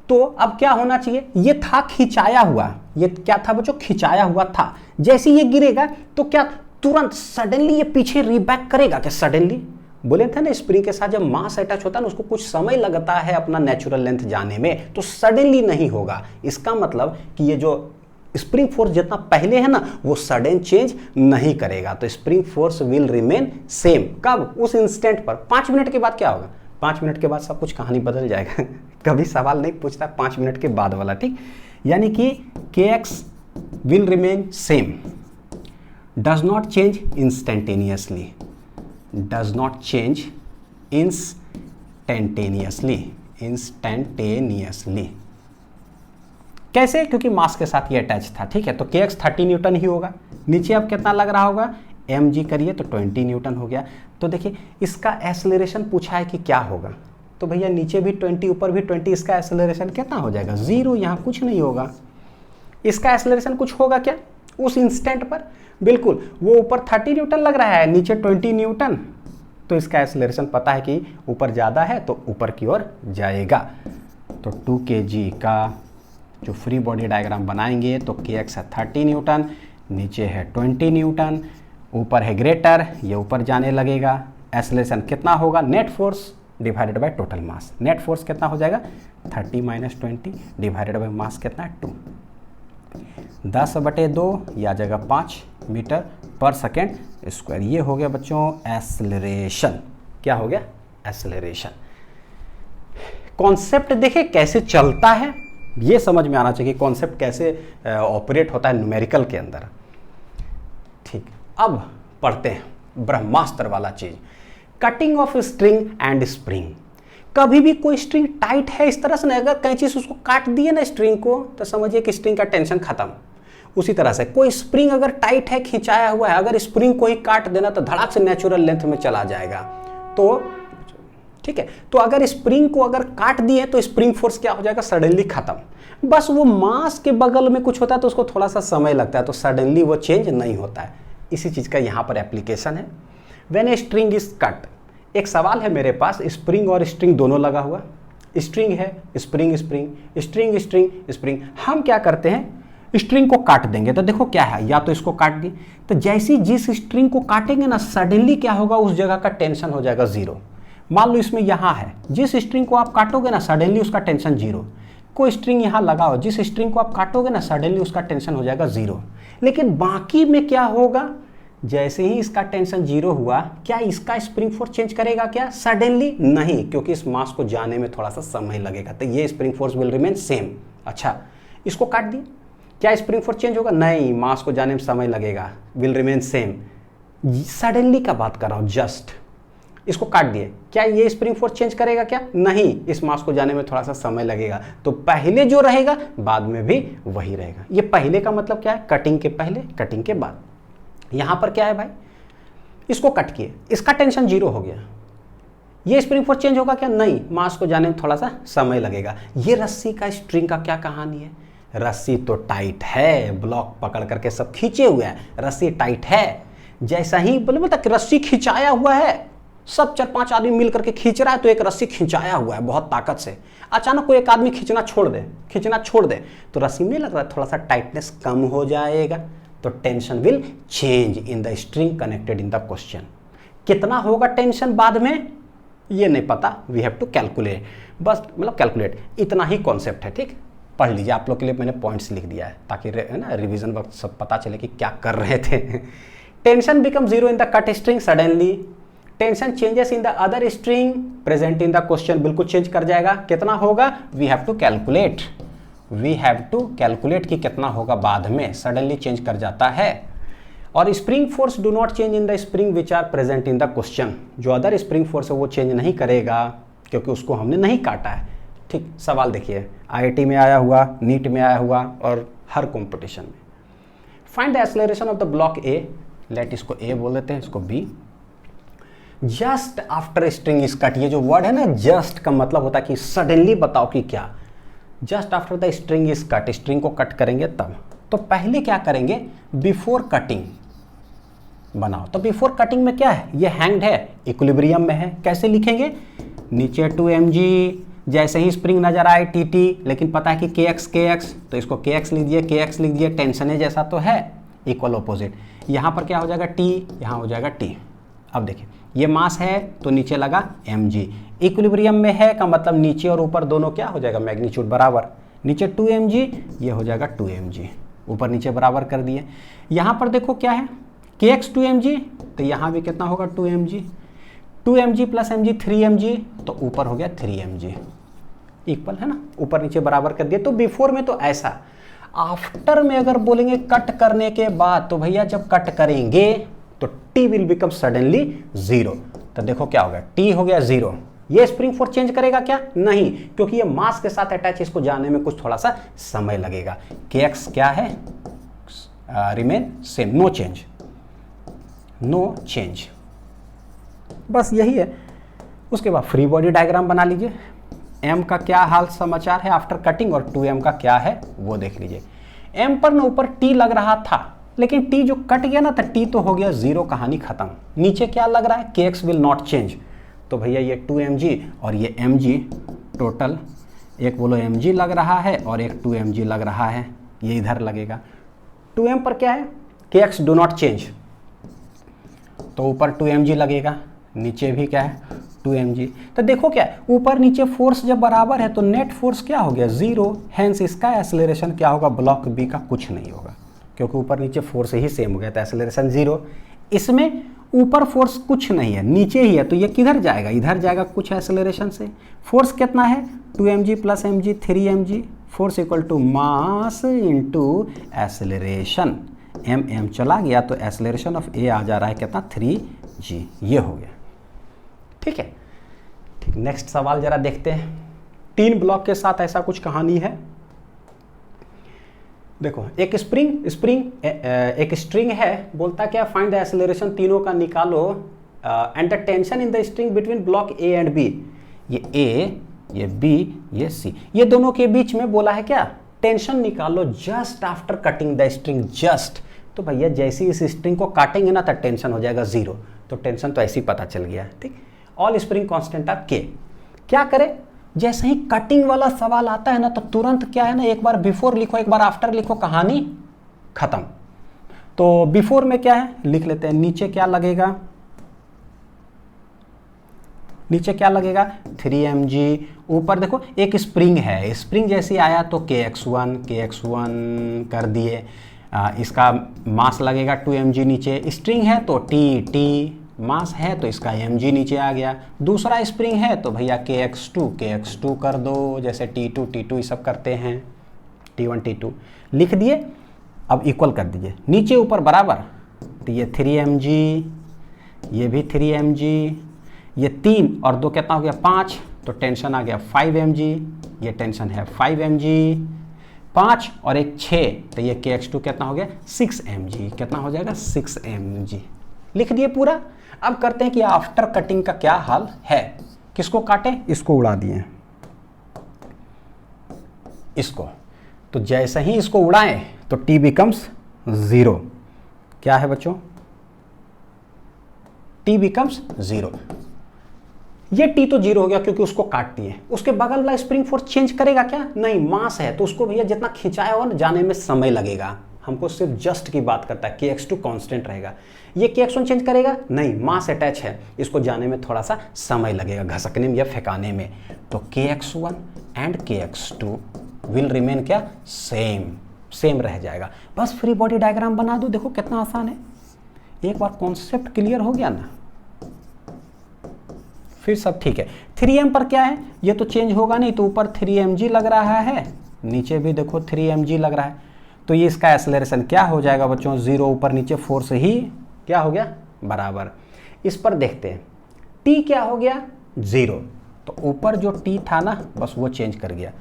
तो अब क्या होना चाहिए, ये था खिंचाया हुआ, ये क्या था बच्चों, खिंचाया हुआ था। जैसे ये गिरेगा तो क्या तुरंत सडनली ये पीछे रिबैक करेगा क्या, सडनली। बोले थे ना स्प्रिंग के साथ जब मास अटैच होता है ना उसको कुछ समय लगता है अपना नेचुरल लेंथ जाने में, तो सडनली नहीं होगा। इसका मतलब कि ये जो स्प्रिंग फोर्स जितना पहले है ना वो सडन चेंज नहीं करेगा, तो spring force will remain same. कब, उस इंस्टेंट पर। 5 मिनट के बाद क्या होगा, 5 मिनट के बाद सब कुछ कहानी बदल जाएगा कभी सवाल नहीं पूछता 5 मिनट के बाद वाला, ठीक। यानी कि kx will remain same, does not change instantaneously, does not change instantaneously. कैसे, क्योंकि मास के साथ ये अटैच था, ठीक है। तो kx 30 न्यूटन ही होगा। नीचे अब कितना लग रहा होगा, mg करिए तो 20 न्यूटन हो गया। तो देखिए इसका एक्सेलरेशन पूछा है कि क्या होगा, तो भैया नीचे भी 20 ऊपर भी 20, इसका एक्सेलरेशन कितना हो जाएगा, 0। यहाँ कुछ नहीं होगा। इसका एक्सेलरेशन कुछ होगा क्या उस इंस्टेंट पर, बिल्कुल। वो ऊपर 30 न्यूटन लग रहा है, नीचे 20 न्यूटन, तो इसका एक्सेलरेशन पता है कि ऊपर ज़्यादा है तो ऊपर की ओर जाएगा। तो 2 kg का जो फ्री बॉडी डायग्राम बनाएंगे तो kx है 30 न्यूटन, नीचे है 20 न्यूटन, ऊपर है ग्रेटर, ये ऊपर जाने लगेगा। एक्सेलरेशन कितना होगा, net force divided by total mass. Net force कितना हो जाएगा 30 - 20 डिवाइडेड बाय मास कितना है 2, 10/2 या जगह 5 मीटर पर सेकेंड स्क्वायर। ये हो गया बच्चों एक्सेलरेशन। क्या हो गया, एक्सेलरेशन। कॉन्सेप्ट देखे कैसे चलता है, ये समझ में आना चाहिए कॉन्सेप्ट कैसे ऑपरेट होता है न्यूमेरिकल के अंदर, ठीक। अब पढ़ते हैं ब्रह्मास्त्र वाला चीज, cutting of string and spring. कभी भी कोई स्ट्रिंग टाइट है इस तरह से ना, अगर कहीं चीज उसको काट दिए ना स्ट्रिंग को, तो समझिए कि स्ट्रिंग का टेंशन खत्म। उसी तरह से कोई स्प्रिंग अगर टाइट है, खिंचाया हुआ है, अगर स्प्रिंग को ही काट देना तो धड़ाक से नेचुरल लेंथ में चला जाएगा। तो ठीक है, तो अगर स्प्रिंग को अगर काट दिए तो स्प्रिंग फोर्स क्या हो जाएगा, सडनली खत्म। बस वो मास के बगल में कुछ होता है तो उसको थोड़ा सा समय लगता है, तो सडनली वो चेंज नहीं होता है। इसी चीज का यहाँ पर एप्लीकेशन है। When a string is cut, एक सवाल है मेरे पास, स्प्रिंग और स्ट्रिंग दोनों लगा हुआ, स्ट्रिंग है, spring spring, string string spring. हम क्या करते हैं, स्ट्रिंग को काट देंगे। तो देखो क्या है, या तो इसको काट दिए, तो जैसी जिस स्ट्रिंग को काटेंगे ना सडनली क्या होगा, उस जगह का टेंशन हो जाएगा 0। मान लो इसमें यहाँ है, जिस स्ट्रिंग को आप काटोगे ना सडनली उसका टेंशन 0। कोई स्ट्रिंग यहाँ लगाओ, जिस स्ट्रिंग को आप काटोगे ना सडनली उसका टेंशन हो जाएगा 0। लेकिन बाकी में क्या होगा, जैसे ही इसका टेंशन 0 हुआ, क्या इसका स्प्रिंग फोर्स चेंज करेगा क्या, सडनली नहीं, क्योंकि इस मास को जाने में थोड़ा सा समय लगेगा, तो ये spring force will remain same. अच्छा, इसको काट दिए, क्या स्प्रिंग फोर्स चेंज होगा, नहीं, मास को जाने में समय लगेगा, विल रिमेन सेम। सडनली का बात कर रहा हूँ, जस्ट इसको काट दिए, क्या ये स्प्रिंग फोर्स चेंज करेगा क्या, नहीं, इस मास को जाने में थोड़ा सा समय लगेगा। तो पहले जो रहेगा बाद में भी वही रहेगा। ये पहले का मतलब क्या है, कटिंग के पहले, कटिंग के बाद। यहां पर क्या है भाई, इसको कट किए, इसका टेंशन 0 हो गया, ये स्प्रिंग फोर्स चेंज होगा क्या, नहीं, मास को जाने में थोड़ा सा समय लगेगा। ये रस्सी का स्ट्रिंग का क्या कहानी है, रस्सी तो टाइट है, ब्लॉक पकड़ करके सब खींचे हुए हैं, रस्सी टाइट है। जैसा ही बोलता कि रस्सी खिंचाया हुआ है, सब 4-5 आदमी मिल करके खींच रहा है, तो एक रस्सी खिंचाया हुआ है बहुत ताकत से। अचानक कोई एक आदमी खींचना छोड़ दे, तो रस्सी में लग रहा है थोड़ा सा टाइटनेस कम हो जाएगा, तो tension will change in the string connected in the question. कितना होगा टेंशन बाद में ये नहीं पता, वी हैव टू कैलकुलेट, बस मतलब कैलकुलेट, इतना ही कॉन्सेप्ट है, ठीक। पढ़ लीजिए, आप लोग के लिए मैंने पॉइंट्स लिख दिया है ताकि है ना रिवीजन वक्त सब पता चले कि क्या कर रहे थे tension become zero in the cut string suddenly, tension changes in the other string present in the question, बिल्कुल चेंज कर जाएगा। कितना होगा, वी हैव टू कैलकुलेट कि कितना होगा बाद में, सडनली चेंज कर जाता है। और spring force do not change in the spring which are present in the question, जो अदर स्प्रिंग फोर्स है वो चेंज नहीं करेगा क्योंकि उसको हमने नहीं काटा है। ठीक, सवाल देखिए, IIT में आया हुआ, नीट में आया हुआ और हर कॉम्पिटिशन में। Find the acceleration of the block A, let इसको ए बोल देते हैं, इसको B. Just after string is cut, ये जो वर्ड है ना, जस्ट का मतलब होता है कि सडनली बताओ कि क्या। Just after the string is cut, string को कट करेंगे तब। तो पहले क्या करेंगे, बिफोर कटिंग बनाओ। तो बिफोर कटिंग में क्या है, ये हैंग्ड है, इक्विलिब्रियम में है, कैसे लिखेंगे, नीचे 2mg, जैसे ही स्प्रिंग नजर आए tt, लेकिन पता है कि kx, तो इसको kx लिख दिए, टेंशन जैसा तो है, इक्वल ऑपोजिट। यहाँ पर क्या हो जाएगा t, यहाँ हो जाएगा t। अब देखिए, ये मास है तो नीचे लगा mg, इक्विलिब्रियम में है का मतलब नीचे और ऊपर दोनों क्या हो जाएगा, मैग्नीट्यूड बराबर। नीचे 2mg, ये हो जाएगा 2mg, ऊपर नीचे बराबर कर दिए। यहाँ पर देखो क्या है, kx 2mg, तो यहाँ भी कितना होगा 2mg, 2mg plus mg 3mg, तो ऊपर हो गया 3mg, इक्वल है ना, ऊपर नीचे बराबर कर दिए। तो बिफोर में तो ऐसा, आफ्टर में अगर बोलेंगे कट करने के बाद, तो भैया जब कट करेंगे तो t will become suddenly zero. तो देखो क्या हो गया, t हो गया जीरो। ये स्प्रिंग फोर्स चेंज करेगा क्या, नहीं, क्योंकि ये मास के साथ अटैच, इसको जाने में कुछ थोड़ा सा समय लगेगा। kx क्या है, रिमेन सेम, नो चेंज, बस यही है। उसके बाद फ्री बॉडी डायग्राम बना लीजिए, m का क्या हाल समाचार है आफ्टर कटिंग और 2m का क्या है वो देख लीजिए। m पर ना ऊपर t लग रहा था, लेकिन t जो कट गया ना, तो t तो हो गया जीरो, कहानी खत्म। नीचे क्या लग रहा है, kx विल नॉट चेंज, तो भैया ये 2mg और ये mg, टोटल एक बोलो mg लग रहा है और एक 2mg लग रहा है, ये इधर लगेगा। 2m पर क्या है, kx डू नॉट चेंज, तो ऊपर 2mg लगेगा, नीचे भी क्या है 2mg। तो देखो क्या, ऊपर नीचे फोर्स जब बराबर है तो नेट फोर्स क्या हो गया, जीरो, हेंस इसका एक्सेलरेशन क्या होगा, ब्लॉक बी का कुछ नहीं होगा, क्योंकि ऊपर नीचे फोर्स ही सेम हो गया, तो एक्सेलरेशन जीरो। इसमें ऊपर फोर्स कुछ नहीं है, नीचे ही है, तो ये किधर जाएगा, इधर जाएगा कुछ एक्सेलरेशन से। फोर्स कितना है, 2mg plus mg 3mg, force equal to mass into acceleration, m चला गया तो एक्सेलरेशन ऑफ ए आ जा रहा है कितना, 3g, ये हो गया। ठीक है, ठीक, नेक्स्ट सवाल जरा देखते हैं। 3 ब्लॉक के साथ ऐसा कुछ कहानी है। देखो, एक एक स्ट्रिंग है, बोलता क्या, फाइंड द एक्सेलरेशन तीनों का निकालो and the tension in the string between block A and B. ये ए, ये बी, ये सी, ये दोनों के बीच में बोला है क्या, टेंशन निकालो just after cutting the string, just. तो भैया जैसे इस स्ट्रिंग को काटेंगे ना, तो टेंशन हो जाएगा जीरो, तो टेंशन तो ऐसे ही पता चल गया। ठीक, ऑल स्प्रिंग कांस्टेंट आर के। क्या करें, जैसे ही कटिंग वाला सवाल आता है ना, तो तुरंत क्या है ना, एक बार बिफोर लिखो, एक बार आफ्टर लिखो, कहानी खत्म। तो बिफोर में क्या है, लिख लेते हैं, नीचे क्या लगेगा, नीचे क्या लगेगा 3mg, ऊपर देखो एक स्प्रिंग है, स्प्रिंग जैसे आया तो kx1 कर दिए, इसका मास लगेगा 2mg, नीचे स्ट्रिंग है तो t मास है तो इसका mg नीचे आ गया। दूसरा स्प्रिंग है तो भैया kx2 कर दो, जैसे t2 ये सब करते हैं, t1 t2 लिख दिए। अब इक्वल कर दीजिए, नीचे ऊपर बराबर, तो ये 3mg, ये भी 3mg, ये 3 और 2 कितना हो गया 5, तो टेंशन आ गया 5mg, ये टेंशन है 5mg, 5 और एक 6, तो ये kx2 कितना हो गया 6mg, कितना हो जाएगा 6mg, लिख दिए पूरा। अब करते हैं कि आफ्टर कटिंग का क्या हाल है, किसको काटें, इसको उड़ा दिए, इसको, तो जैसे ही इसको उड़ाएं तो t बिकम्स 0। क्या है बच्चों, t बिकम्स 0। ये t तो 0 हो गया क्योंकि उसको काट दिए। उसके बगल वाला स्प्रिंग फोर्स चेंज करेगा क्या, नहीं, मास है तो उसको भैया जितना खिंचाया हो ना, जाने में समय लगेगा। हमको सिर्फ जस्ट की बात करता है, kx2 कांस्टेंट रहेगा। ये kx1 चेंज करेगा, नहीं, मास अटैच है, इसको जाने में थोड़ा सा समय लगेगा, घसकने में या फेंकाने में। तो kx1 and kx2 will remain क्या, सेम रह जाएगा। बस फ्री बॉडी डायग्राम बना दो, देखो कितना आसान है। एक बार कॉन्सेप्ट क्लियर हो गया ना, फिर सब ठीक है। 3m पर क्या है, ये तो चेंज होगा नहीं, तो ऊपर 3mg लग रहा है, नीचे भी देखो 3mg लग रहा है, तो ये इसका एक्सेलरेशन क्या हो जाएगा बच्चों, 0, ऊपर नीचे फोर्स ही क्या हो गया बराबर। इस पर देखते हैं t क्या हो गया 0, तो ऊपर जो t था ना बस वो चेंज कर गया,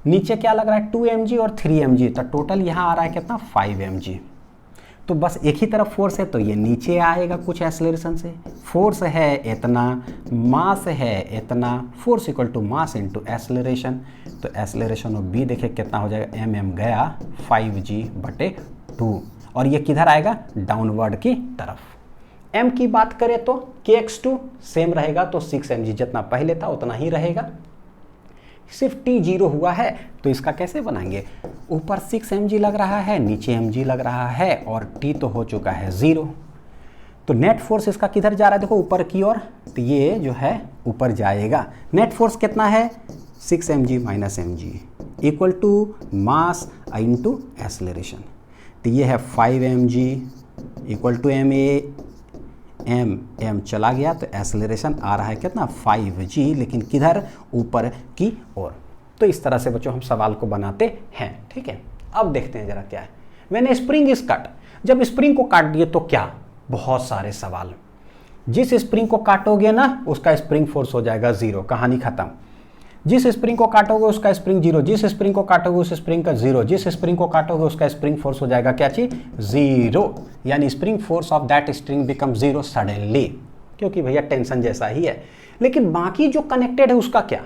नीचे क्या लग रहा है 2mg और 3mg, तो टोटल यहाँ आ रहा है कितना 5mg। तो बस एक ही तरफ फोर्स है तो ये नीचे आएगा कुछ एक्सेलरेशन से, फोर्स है इतना, मास है इतना, force equal to mass into acceleration, तो एक्सेलरेशन ऑफ बी देखिए कितना हो जाएगा, mm गया 5g/2, और ये किधर आएगा डाउनवर्ड की तरफ। m की बात करें तो kx2 सेम रहेगा, तो 6mg जितना पहले था उतना ही रहेगा, सिर्फ t 0 हुआ है, तो इसका कैसे बनाएंगे, ऊपर 6mg लग रहा है, नीचे mg लग रहा है, और t तो हो चुका है 0, तो नेट फोर्स इसका किधर जा रहा है देखो ऊपर की ओर, तो ये जो है ऊपर जाएगा। नेट फोर्स कितना है 6mg - mg equal to mass into acceleration, तो ये है 5mg इक्वल टू m चला गया, तो एक्सेलरेशन आ रहा है कितना 5g, लेकिन किधर ऊपर की ओर। तो इस तरह से बच्चों हम सवाल को बनाते हैं, ठीक है। अब देखते हैं जरा क्या है, व्हेन स्प्रिंग इज कट, जब स्प्रिंग को काट दिए तो क्या, बहुत सारे सवाल, जिस स्प्रिंग को काटोगे ना उसका स्प्रिंग फोर्स हो जाएगा 0, कहानी खत्म। जिस स्प्रिंग को काटोगे उसका स्प्रिंग 0, जिस स्प्रिंग को काटोगे उस स्प्रिंग का 0, जिस स्प्रिंग को काटोगे उसका स्प्रिंग फोर्स हो जाएगा क्या चीज 0, यानी spring force of that spring become 0 suddenly, क्योंकि भैया टेंशन जैसा ही है। लेकिन बाकी जो कनेक्टेड है उसका क्या,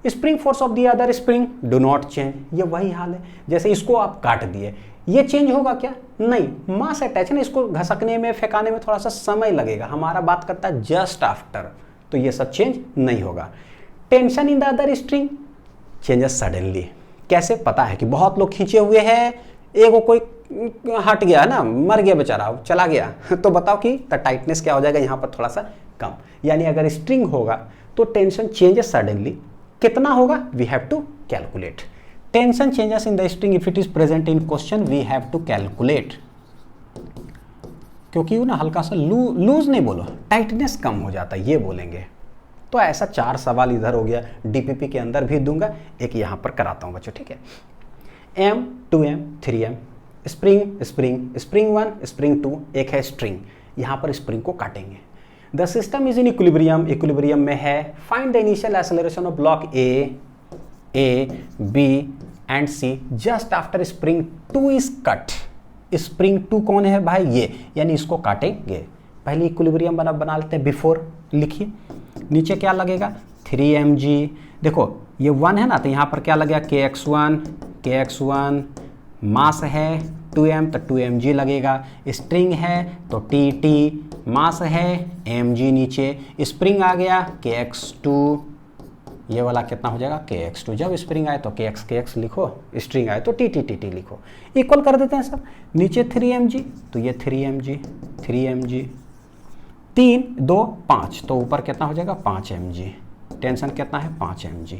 spring force of the other spring do not change, ये वही हाल है, जैसे इसको आप काट दिए, ये चेंज होगा क्या, नहीं, मास अटैच है ना, इसको घसकने में फेंकाने में थोड़ा सा समय लगेगा, हमारा बात करता है जस्ट आफ्टर, तो ये सब चेंज नहीं होगा। Tension in the other string changes suddenly, कैसे पता है कि बहुत लोग खींचे हुए हैं, एगो कोई हट गया ना, मर गया बेचारा, चला गया, तो बताओ कि टाइटनेस क्या हो जाएगा यहाँ पर थोड़ा सा कम, यानी अगर स्ट्रिंग होगा तो टेंशन चेंजेस सडनली, कितना होगा we have to calculate, tension changes in the string if it is present in question we have to calculate, क्योंकि वो ना हल्का सा लूज नहीं बोलो, टाइटनेस कम हो जाता है ये बोलेंगे। तो ऐसा 4 सवाल इधर हो गया, डीपीपी के अंदर भी दूंगा, एक यहाँ पर कराता हूँ बच्चों, ठीक है। m 2m 3m, spring spring spring 1 spring 2, एक है स्ट्रिंग, यहाँ पर स्प्रिंग को काटेंगे। The system is in equilibrium, equilibrium में है, find the initial acceleration of block A, B and C just after spring 2 is cut. Spring 2 कौन है भाई, ये, यानी इसको काटेंगे। पहले इक्विलिब्रियम बना लेते हैं, बिफोर लिखिए, नीचे क्या लगेगा 3mg, देखो ये 1 है ना, तो यहाँ पर क्या लगेगा kx1, मास है 2m तो 2mg लगेगा, स्ट्रिंग है तो tt, मास है mg, नीचे स्प्रिंग आ गया kx2, ये वाला कितना हो जाएगा kx2, जब स्प्रिंग आए तो kx लिखो, स्ट्रिंग आए तो tt लिखो, इक्वल कर देते हैं सब, नीचे 3mg तो ये 3mg 3 2 5, तो ऊपर कितना हो जाएगा 5mg, टेंशन कितना है 5mg,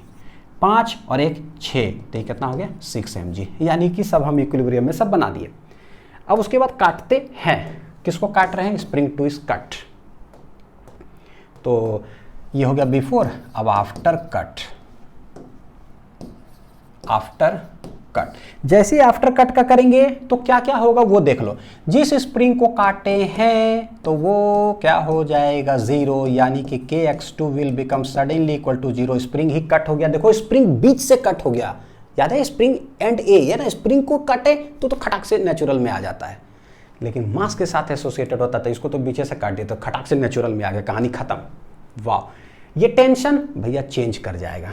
5 और 1 6, तो ये कितना हो गया 6mg, यानी कि सब हम इक्विलिब्रियम में सब बना दिए। अब उसके बाद काटते हैं, किसको काट रहे हैं, स्प्रिंग 2 इज कट, तो ये हो गया बिफोर, अब आफ्टर कट, आफ्टर कट, जैसे ही आफ्टर कट का करेंगे तो क्या क्या होगा वो देख लो, जिस स्प्रिंग को काटे हैं तो वो क्या हो जाएगा 0, यानी कि kx2 will become suddenly equal to 0, spring ही कट हो गया, देखो स्प्रिंग बीच से कट हो गया, याद है स्प्रिंग एंड ए है ना, स्प्रिंग को काटे तो खटाक से नेचुरल में आ जाता है, लेकिन मास के साथ एसोसिएटेड होता था, इसको तो बीचे से काट दिया तो खटाक से नेचुरल में आ गया, कहानी खत्म। वाह, ये टेंशन भैया चेंज कर जाएगा।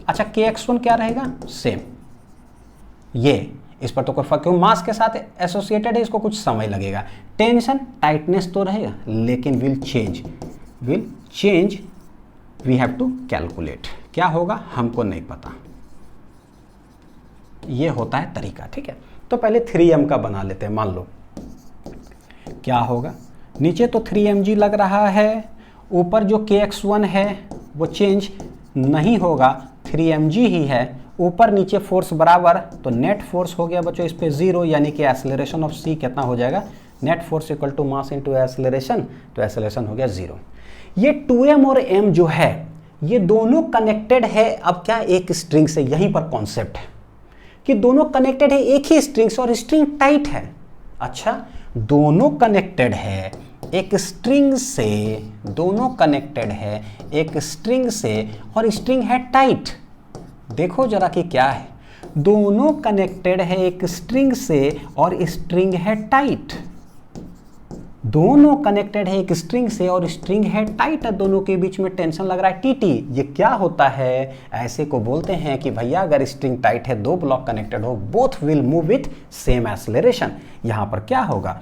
अच्छा kx1 क्या रहेगा सेम, ये इस पर तो कोई फर्क, क्यों मास के साथ एसोसिएटेड है, इसको कुछ समय लगेगा, टेंशन टाइटनेस तो रहेगा लेकिन will change, we have to calculate, क्या होगा हमको नहीं पता, ये होता है तरीका, ठीक है। तो पहले 3m का बना लेते हैं, मान लो क्या होगा, नीचे तो 3mg लग रहा है, ऊपर जो kx1 है वो चेंज नहीं होगा, 3mg ही है, ऊपर नीचे फोर्स बराबर, तो नेट फोर्स हो गया बच्चों इस पे 0, यानी कि एक्सेलरेशन ऑफ c कितना हो जाएगा net force equal to mass into acceleration, तो एक्सेलरेशन हो गया 0। ये 2m और m जो है ये दोनों कनेक्टेड है। अब क्या एक स्ट्रिंग से, यहीं पर कॉन्सेप्ट है कि दोनों कनेक्टेड है एक ही स्ट्रिंग से और स्ट्रिंग टाइट है। अच्छा, दोनों कनेक्टेड है एक स्ट्रिंग से, दोनों कनेक्टेड है एक स्ट्रिंग से और स्ट्रिंग है टाइट। देखो जरा कि क्या है, दोनों कनेक्टेड है एक स्ट्रिंग से और स्ट्रिंग है टाइट। दोनों कनेक्टेड है एक स्ट्रिंग से और स्ट्रिंग है टाइट है, दोनों के बीच में टेंशन लग रहा है टीटी। ये क्या होता है, ऐसे को बोलते हैं कि भैया अगर स्ट्रिंग टाइट है, दो ब्लॉक कनेक्टेड हो, both will move with same acceleration. यहां पर क्या होगा,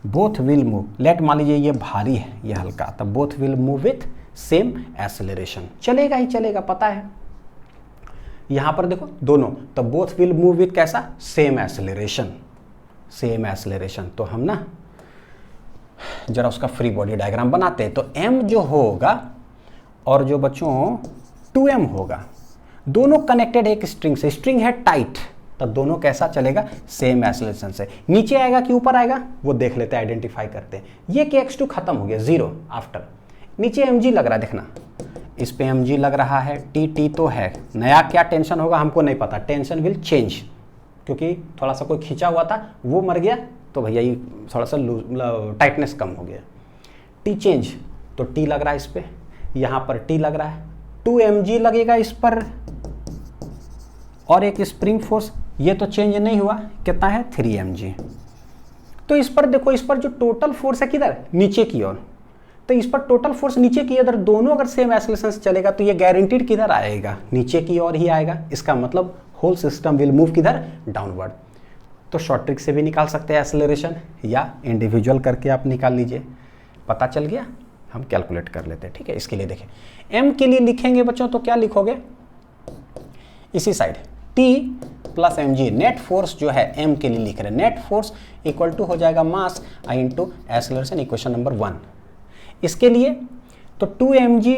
बोथ विल मूव, लेट मान लीजिए ये भारी है ये हल्का, तब both will move with same acceleration. चलेगा ही चलेगा, पता है। यहां पर देखो दोनों, तब बोथ विल मूव विथ कैसा, सेम एक्सेलरेशन, सेम एक्सेलरेशन। तो हम ना जरा उसका फ्री बॉडी डायग्राम बनाते हैं। तो m जो होगा और जो बच्चों 2m होगा, दोनों कनेक्टेड है एक स्ट्रिंग से, स्ट्रिंग है टाइट, तो दोनों कैसा चलेगा, सेम एक्सेलरेशन से। नीचे आएगा कि ऊपर आएगा वो देख लेते हैं, आइडेंटिफाई करते हैं। ये kx2 खत्म हो गया 0 आफ्टर, नीचे mg लग रहा है, देखना इस पे mg लग रहा है, टी तो है। नया क्या टेंशन होगा हमको नहीं पता, टेंशन विल चेंज, क्योंकि थोड़ा सा कोई खींचा हुआ था वो मर गया, तो भैया ये थोड़ा सा टाइटनेस कम हो गया। टी चेंज, तो टी लग रहा है इस पे, यहाँ पर टी लग रहा है, 2mg लगेगा इस पर, और एक स्प्रिंग फोर्स, ये तो चेंज नहीं हुआ, कितना है 3mg। तो इस पर देखो, इस पर जो टोटल फोर्स है किधर, नीचे की ओर, तो इस पर टोटल फोर्स नीचे की ओर, दोनों अगर सेम एक्सेलरेशन से चलेगा तो ये गारंटीड किधर आएगा, नीचे की ओर ही आएगा। इसका मतलब होल सिस्टम विल मूव किधर, डाउनवर्ड। तो शॉर्ट ट्रिक से भी निकाल सकते हैं एक्सेलरेशन, या इंडिविजुअल करके आप निकाल लीजिए। पता चल गया, हम कैलकुलेट कर लेते हैं। ठीक है, इसके लिए देखें m के लिए लिखेंगे बच्चों, तो क्या लिखोगे, इसी side t plus mg, net force जो है m के लिए लिख रहे हैं, नेट फोर्स इक्वल टू हो जाएगा मास आई इंटू एक्सेलरेशन, इक्वेशन नंबर 1। इसके लिए तो 2mg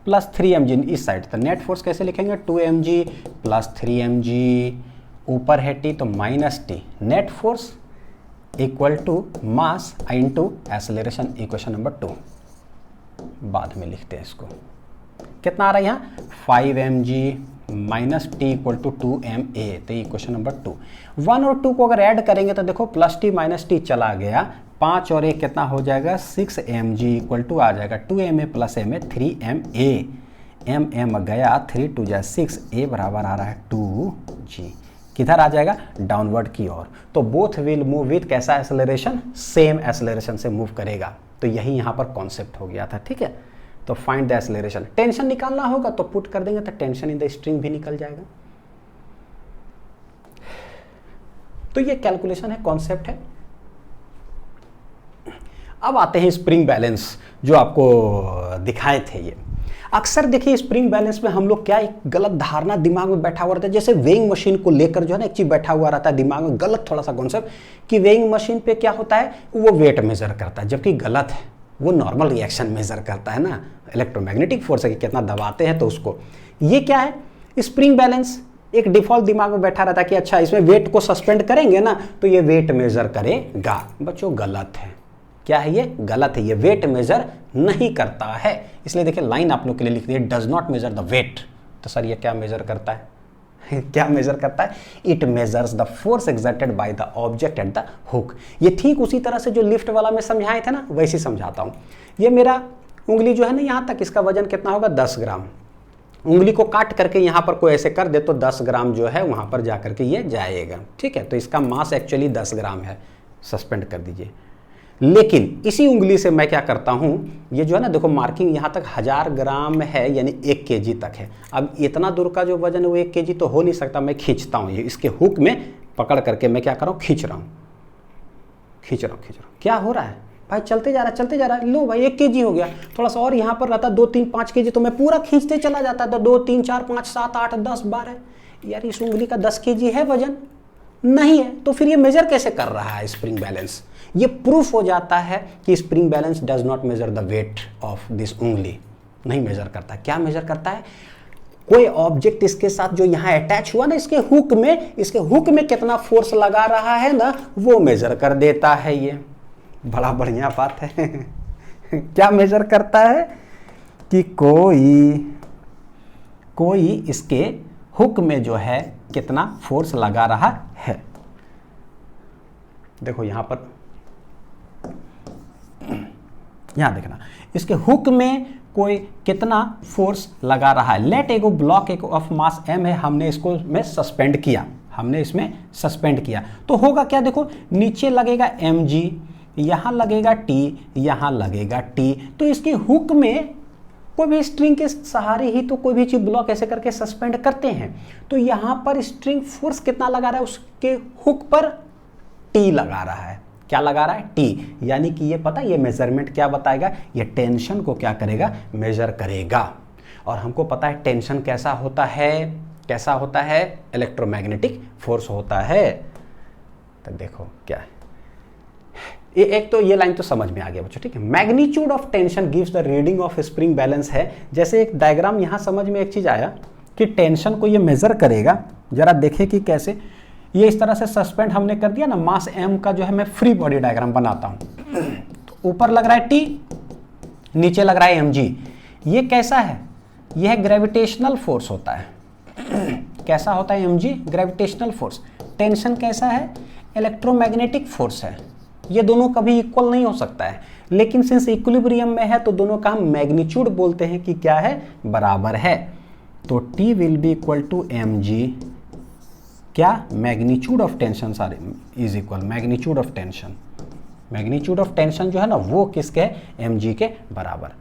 प्लस 3mg इस साइड, तो नेट फोर्स कैसे लिखेंगे, 2mg प्लस 3mg, ऊपर है टी तो minus T, net force equal to mass into acceleration, equation number 2। बाद में लिखते हैं इसको, कितना आ रहा है यहाँ 5mg minus T equal to 2ma, तो इक्वेशन नंबर 2। 1 और 2 को अगर ऐड करेंगे तो देखो प्लस टी माइनस टी चला गया, 5 और 1 कितना हो जाएगा 6mg इक्वल टू आ जाएगा 2ma plus ma 3ma, mm गया 3 2 जा 6, a बराबर आ रहा है 2g, किधर आ जाएगा, डाउनवर्ड की ओर। तो बोथ विल मूव विथ कैसा एक्सेलरेशन, सेम एक्सेलरेशन से मूव करेगा। तो यही यहाँ पर कॉन्सेप्ट हो गया था। ठीक है, तो फाइंड द एक्सेलरेशन, टेंशन निकालना होगा तो पुट कर देंगे, तो टेंशन इन द स्ट्रिंग भी निकल जाएगा। तो ये कैलकुलेशन है, कॉन्सेप्ट है। अब आते हैं स्प्रिंग बैलेंस, जो आपको दिखाए थे। ये अक्सर देखिए स्प्रिंग बैलेंस में हम लोग क्या एक गलत धारणा दिमाग में बैठा हुआ रहता है, जैसे वेइंग मशीन को लेकर जो है ना एक चीज बैठा हुआ रहता है दिमाग में, गलत थोड़ा सा कॉन्सेप्ट, कि वेइंग मशीन पे क्या होता है, वो वेट मेजर करता है, जबकि गलत है, वो नॉर्मल रिएक्शन मेजर करता है ना, इलेक्ट्रोमैग्नेटिक फोर्स है कि कितना दबाते हैं तो उसको। ये क्या है, स्प्रिंग बैलेंस एक डिफॉल्ट दिमाग में बैठा रहता है कि अच्छा इसमें वेट को सस्पेंड करेंगे ना तो ये वेट मेजर करेगा। बच्चों गलत है, क्या है ये, गलत है, ये वेट मेजर नहीं करता है। इसलिए देखिए लाइन आप लोग के लिए लिख दी है, does not measure the weight. तो सर ये क्या मेजर करता है क्या मेजर करता है, it measures the force exerted by the object at the hook. ये ठीक उसी तरह से जो लिफ्ट वाला मैं समझाए थे ना, वैसे समझाता हूँ। ये मेरा उंगली जो है ना यहाँ तक, इसका वजन कितना होगा 10 ग्राम। उंगली को काट करके यहाँ पर कोई ऐसे कर दे तो 10 ग्राम जो है वहाँ पर जा करके ये जाएगा। ठीक है, तो इसका मास एक्चुअली 10 ग्राम है, सस्पेंड कर दीजिए। लेकिन इसी उंगली से मैं क्या करता हूं, ये जो है ना देखो मार्किंग यहाँ तक 1000 ग्राम है, यानी 1 केजी तक है। अब इतना दूर का जो वजन है वो 1 केजी तो हो नहीं सकता, मैं खींचता हूँ, ये इसके हुक में पकड़ करके मैं क्या कर रहा हूँ, खींच रहा हूँ। क्या हो रहा है भाई, चलते जा रहा है, लो भाई 1 केजी हो गया। थोड़ा सा और यहाँ पर रहता 2 3 5 केजी तो मैं पूरा खींचते चला जाता था, 2 3 4 5 7 8 10 12। यार इस उंगली का 10 केजी है वजन, नहीं है, तो फिर ये मेजर कैसे कर रहा है स्प्रिंग बैलेंस। ये प्रूफ हो जाता है कि spring balance does not measure the weight of this उंगली, नहीं मेजर करता। क्या मेजर करता है, कोई ऑब्जेक्ट इसके साथ जो यहाँ अटैच हुआ ना, इसके हुक में कितना फोर्स लगा रहा है ना, वो मेजर कर देता है ये। बड़ा बढ़िया बात है। क्या मेजर करता है कि कोई इसके हुक में जो है कितना फोर्स लगा रहा है। देखो यहां पर, यहां देखना, इसके हुक में कोई कितना फोर्स लगा रहा है। लेट एगो ब्लॉक एक ऑफ मास m है, हमने इसको में सस्पेंड किया, हमने इसमें सस्पेंड किया, तो होगा क्या, देखो नीचे लगेगा mg, यहां लगेगा t, यहां लगेगा t। तो इसके हुक में कोई भी स्ट्रिंग के सहारे ही तो कोई भी चीज ब्लॉक ऐसे करके सस्पेंड करते हैं। तो यहां पर स्ट्रिंग फोर्स कितना लगा रहा है, उसके हुक पर t लगा रहा है। क्या लगा रहा है, t। यानी कि ये पता, ये मेजरमेंट क्या बताएगा, ये टेंशन को क्या करेगा, मेजर करेगा। और हमको पता है टेंशन कैसा होता है, कैसा होता है, इलेक्ट्रोमैग्नेटिक फोर्स होता है। तो देखो क्या है, ये एक तो ये लाइन तो समझ में आ गया बच्चों, ठीक है। Magnitude of tension gives the reading of spring balance है। जैसे एक डायग्राम यहां समझ में एक चीज आया कि टेंशन को ये मेजर करेगा, जरा देखे कि कैसे। ये इस तरह से सस्पेंड हमने कर दिया ना, मास m का जो है मैं फ्री बॉडी डायग्राम बनाता हूं। तो ऊपर लग रहा है t, नीचे लग रहा है mg। ये कैसा है, यह ग्रेविटेशनल फोर्स होता है। कैसा होता है mg, ग्रेविटेशनल फोर्स। टेंशन कैसा है, इलेक्ट्रोमैग्नेटिक फोर्स है। ये दोनों कभी इक्वल नहीं हो सकता है, लेकिन सिंस इक्विलिब्रियम में है तो दोनों का हम मैग्नीट्यूड बोलते हैं कि क्या है, बराबर है। तो T will be equal to mg, क्या, magnitude of tension is equal, magnitude of tension, magnitude of tension जो है ना वो किसके है, mg के बराबर।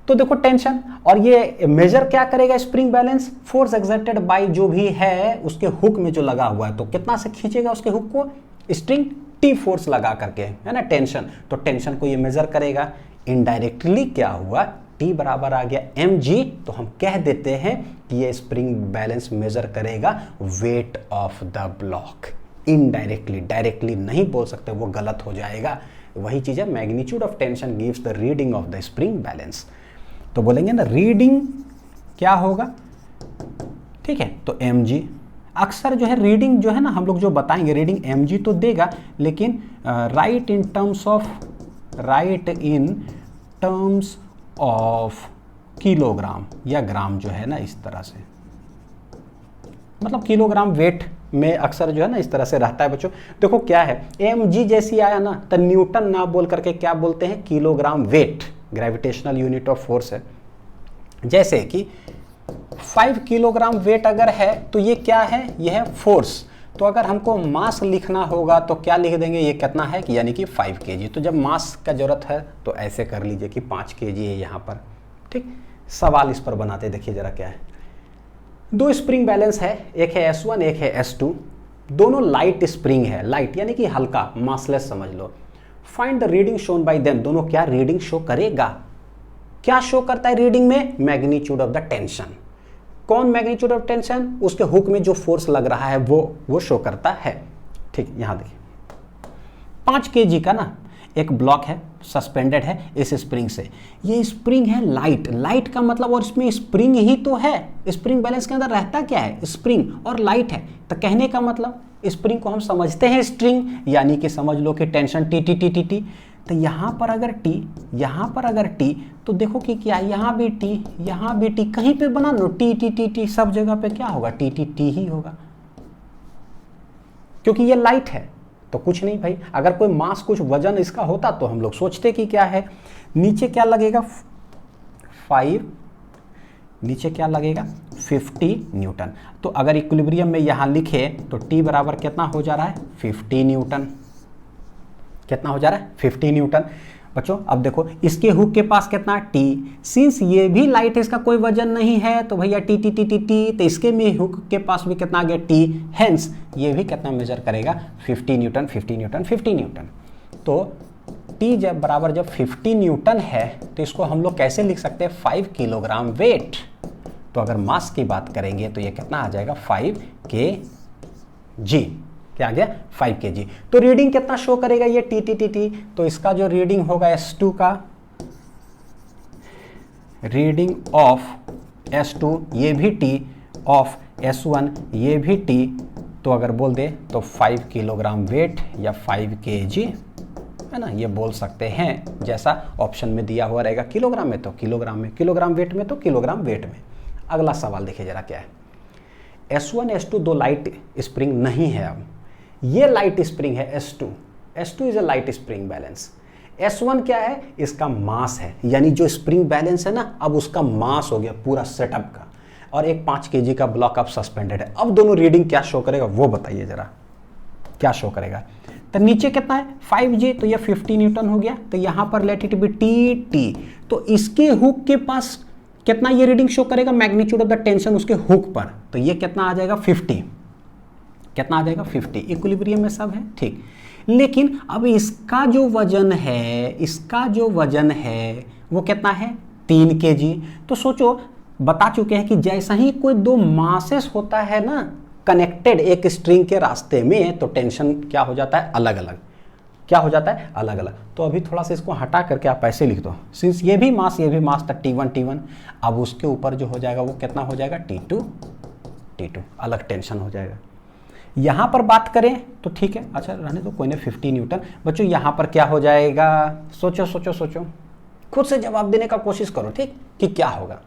तो देखो टेंशन, और ये मेजर क्या करेगा, spring balance, force exerted bye जो भी है उसके हुक में जो लगा हुआ है, तो कितना से खींचेगा उसके हुक को, स्ट्रिंग T फोर्स लगा करके, है ना, टेंशन। तो टेंशन को ये मेजर करेगा। इनडायरेक्टली क्या हुआ, T बराबर आ गया mg, तो हम कह देते हैं कि ये स्प्रिंग बैलेंस मेजर करेगा weight of the block. Indirectly, directly नहीं बोल सकते, वो गलत हो जाएगा। वही चीज है, magnitude of tension gives the reading of the spring balance. तो बोलेंगे ना रीडिंग क्या होगा, ठीक है। तो mg, अक्सर जो है रीडिंग जो है ना हम लोग जो बताएंगे, रीडिंग mg तो देगा, लेकिन right in terms of kilogram या ग्राम जो है ना, इस तरह से, मतलब किलोग्राम वेट में अक्सर जो है ना इस तरह से रहता है बच्चों। देखो क्या है, mg जैसी आया ना तो न्यूटन ना बोल करके क्या बोलते हैं, kilogram weight, gravitational unit of force है। जैसे कि 5 किलोग्राम वेट अगर है तो ये क्या है, ये है फोर्स। तो अगर हमको मास लिखना होगा तो क्या लिख देंगे, ये कितना है कि यानी कि 5 kg। तो जब मास का जरूरत है तो ऐसे कर लीजिए कि 5 kg है यहाँ पर, ठीक। सवाल इस पर बनाते, देखिए जरा क्या है। दो स्प्रिंग बैलेंस है, एक है S1 एक है S2, दोनों लाइट स्प्रिंग है, लाइट यानी कि हल्का, मासलेस समझ लो। Find the reading shown by them, दोनों क्या रीडिंग शो करेगा, क्या शो करता है रीडिंग में, मैग्नीट्यूड ऑफ द टेंशन। कौन मैग्नीट्यूड ऑफ टेंशन, उसके हुक में जो फोर्स लग रहा है वो शो करता है, ठीक। यहां देखिए 5 kg का ना एक ब्लॉक है, सस्पेंडेड है इस स्प्रिंग से। ये स्प्रिंग है लाइट, लाइट का मतलब, और इसमें स्प्रिंग ही तो है, स्प्रिंग बैलेंस के अंदर रहता क्या है, स्प्रिंग और लाइट है। तो कहने का मतलब स्प्रिंग को हम समझते हैं स्ट्रिंग, यानी कि समझ लो कि tension T T T T T. तो यहाँ पर अगर T, यहाँ पर अगर T, तो देखो कि क्या, यहाँ भी T, यहाँ भी T, कहीं पे बना लो T T T T, सब जगह पे क्या होगा, T T T ही होगा, क्योंकि ये लाइट है। तो कुछ नहीं भाई, अगर कोई मास, कुछ वजन इसका होता तो हम लोग सोचते कि क्या है। नीचे क्या लगेगा 5, नीचे क्या लगेगा 50 न्यूटन। तो अगर इक्विलिब्रियम में यहाँ लिखे तो T बराबर कितना हो जा रहा है, 50 न्यूटन। कितना हो जा रहा है, 50 न्यूटन। बच्चों अब देखो इसके हुक के पास कितना T, सिंस ये भी लाइट है, इसका कोई वजन नहीं है, तो भैया T T T T T, तो इसके में हुक के पास भी कितना आ गया T, हेंस ये भी कितना मेजर करेगा, 50 न्यूटन 50 न्यूटन 50 न्यूटन। तो T जब बराबर जब 50 न्यूटन है तो इसको हम लोग कैसे लिख सकते हैं, 5 किलोग्राम वेट। तो अगर मास की बात करेंगे तो ये कितना आ जाएगा, 5 kg। क्या आ गया, 5 kg। तो रीडिंग कितना शो करेगा ये टी टी टी टी, तो इसका जो रीडिंग होगा S2 का, रीडिंग ऑफ S2 ये भी T, ऑफ S1 ये भी T। तो अगर बोल दे तो 5 किलोग्राम वेट या 5 kg, है ना, ये बोल सकते हैं, जैसा ऑप्शन में दिया हुआ रहेगा, किलोग्राम में तो किलोग्राम में, किलोग्राम वेट में तो किलोग्राम वेट में। अगला सवाल देखिए जरा क्या है, S1 S2 दो लाइट स्प्रिंग नहीं है, अब ये लाइट स्प्रिंग है S2 is a light spring balance. S1 क्या है, इसका मास है, यानी जो स्प्रिंग बैलेंस है ना, अब उसका मास हो गया पूरा सेटअप का, और एक 5 kg का ब्लॉक अब सस्पेंडेड है। अब दोनों रीडिंग क्या शो करेगा वो बताइए जरा, क्या शो करेगा। तो नीचे कितना है 5G, तो ये 50 न्यूटन हो गया, तो यहां पर लेट इट बी टी, तो इसके हुक के पास कितना ये रीडिंग शो करेगा, मैग्नीट्यूड ऑफ द टेंशन उसके हुक पर, तो ये कितना आ जाएगा 50, कितना आ जाएगा 50, इक्विलिब्रियम में सब है ठीक। लेकिन अब इसका जो वजन है, वो कितना है 3 kg। तो सोचो, बता चुके हैं कि जैसा ही कोई दो मासेस होता है ना कनेक्टेड एक स्ट्रिंग के रास्ते में, तो टेंशन क्या हो जाता है, अलग अलग, क्या हो जाता है, अलग अलग। तो अभी थोड़ा सा इसको हटा करके आप ऐसे लिख दो, सिंस ये भी मास तक T1, अब उसके ऊपर जो हो जाएगा वो कितना हो जाएगा T2, अलग टेंशन हो जाएगा। यहां पर बात करें तो ठीक है, अच्छा रहने दो, कोई नहीं, 50 न्यूटन। बच्चों यहां पर क्या हो जाएगा, सोचो, खुद से जवाब देने का कोशिश करो ठीक, कि क्या होगा।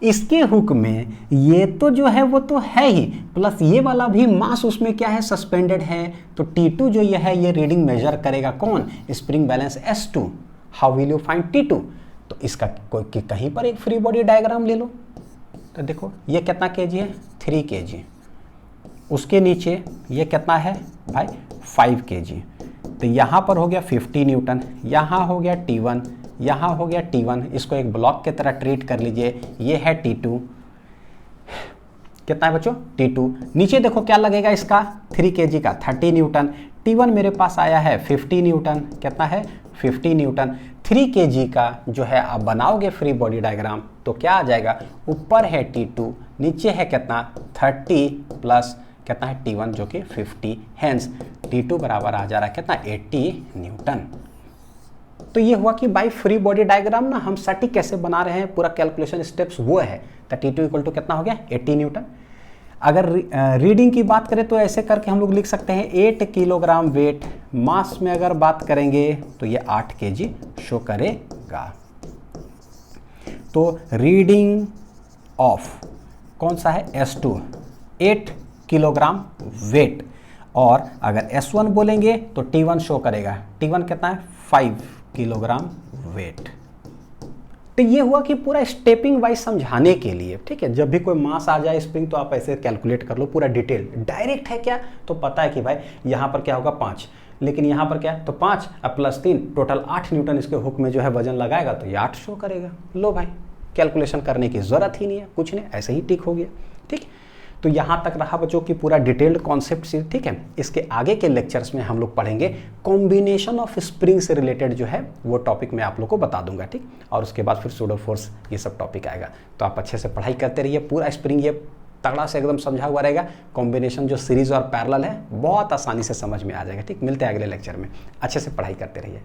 इसके हुक में ये तो जो है वो तो है ही, प्लस ये वाला भी मास उसमें क्या है, सस्पेंडेड है, तो T2 जो ये है ये रीडिंग मेजर करेगा कौन, spring balance S2। How will you find T2, तो इसका कोई कहीं पर एक फ्री बॉडी डायग्राम ले लो, तो देखो ये कितना kg है 3 kg, उसके नीचे ये कितना है भाई 5 kg, तो यहाँ पर हो गया 50 न्यूटन, यहाँ हो गया T1, यहाँ हो गया T1, इसको एक ब्लॉक की तरह ट्रीट कर लीजिए, ये है T2, कितना है बच्चों T2। नीचे देखो क्या लगेगा इसका 3 kg का 30 न्यूटन, T1 मेरे पास आया है 50 न्यूटन, कितना है 50 न्यूटन। 3 kg का जो है आप बनाओगे फ्री बॉडी डायग्राम तो क्या आ जाएगा, ऊपर है T2, नीचे है कितना 30 प्लस कितना है T1 जो कि 50, हेंस T2 बराबर आ जा रहा है कितना 80 न्यूटन। तो ये हुआ कि बाय फ्री बॉडी डायग्राम ना हम सटीक कैसे बना रहे हैं, पूरा कैलकुलेशन स्टेप्स वो है। तो T2 इक्वल टू कितना हो गया 80 न्यूटन। अगर रीडिंग की बात करें तो ऐसे करके हम लोग लिख सकते हैं 8 किलोग्राम वेट, मास में अगर बात करेंगे तो ये 8 kg शो करेगा। तो रीडिंग ऑफ कौन सा है S2 8 किलोग्राम वेट, और अगर S1 बोलेंगे तो T1 शो करेगा, T1 कितना है 5 किलोग्राम वेट। तो ये हुआ कि पूरा स्टेपिंग वाइज समझाने के लिए, ठीक है, जब भी कोई मास आ जाए स्प्रिंग तो आप ऐसे कैलकुलेट कर लो पूरा डिटेल। डायरेक्ट है क्या तो पता है कि भाई यहाँ पर क्या होगा 5, लेकिन यहाँ पर क्या है तो 5 और प्लस 3 टोटल 8 न्यूटन इसके हुक में जो है वजन लगाएगा तो ये 8 शो करेगा। लो भाई कैलकुलेशन करने की जरूरत ही नहीं है, कुछ नहीं, ऐसे ही टिक हो गया। ठीक, तो यहाँ तक रहा बच्चों की पूरा डिटेल्ड कॉन्सेप्ट से। ठीक है, इसके आगे के लेक्चर्स में हम लोग पढ़ेंगे कॉम्बिनेशन ऑफ स्प्रिंग से रिलेटेड जो है वो टॉपिक मैं आप लोग को बता दूंगा। ठीक, और उसके बाद फिर सूडो फोर्स ये सब टॉपिक आएगा। तो आप अच्छे से पढ़ाई करते रहिए, पूरा स्प्रिंग ये तगड़ा से एकदम समझा हुआ रहेगा। कॉम्बिनेशन जो सीरीज और पैरेलल है बहुत आसानी से समझ में आ जाएगा। ठीक, मिलते हैं अगले लेक्चर में, अच्छे से पढ़ाई करते रहिए।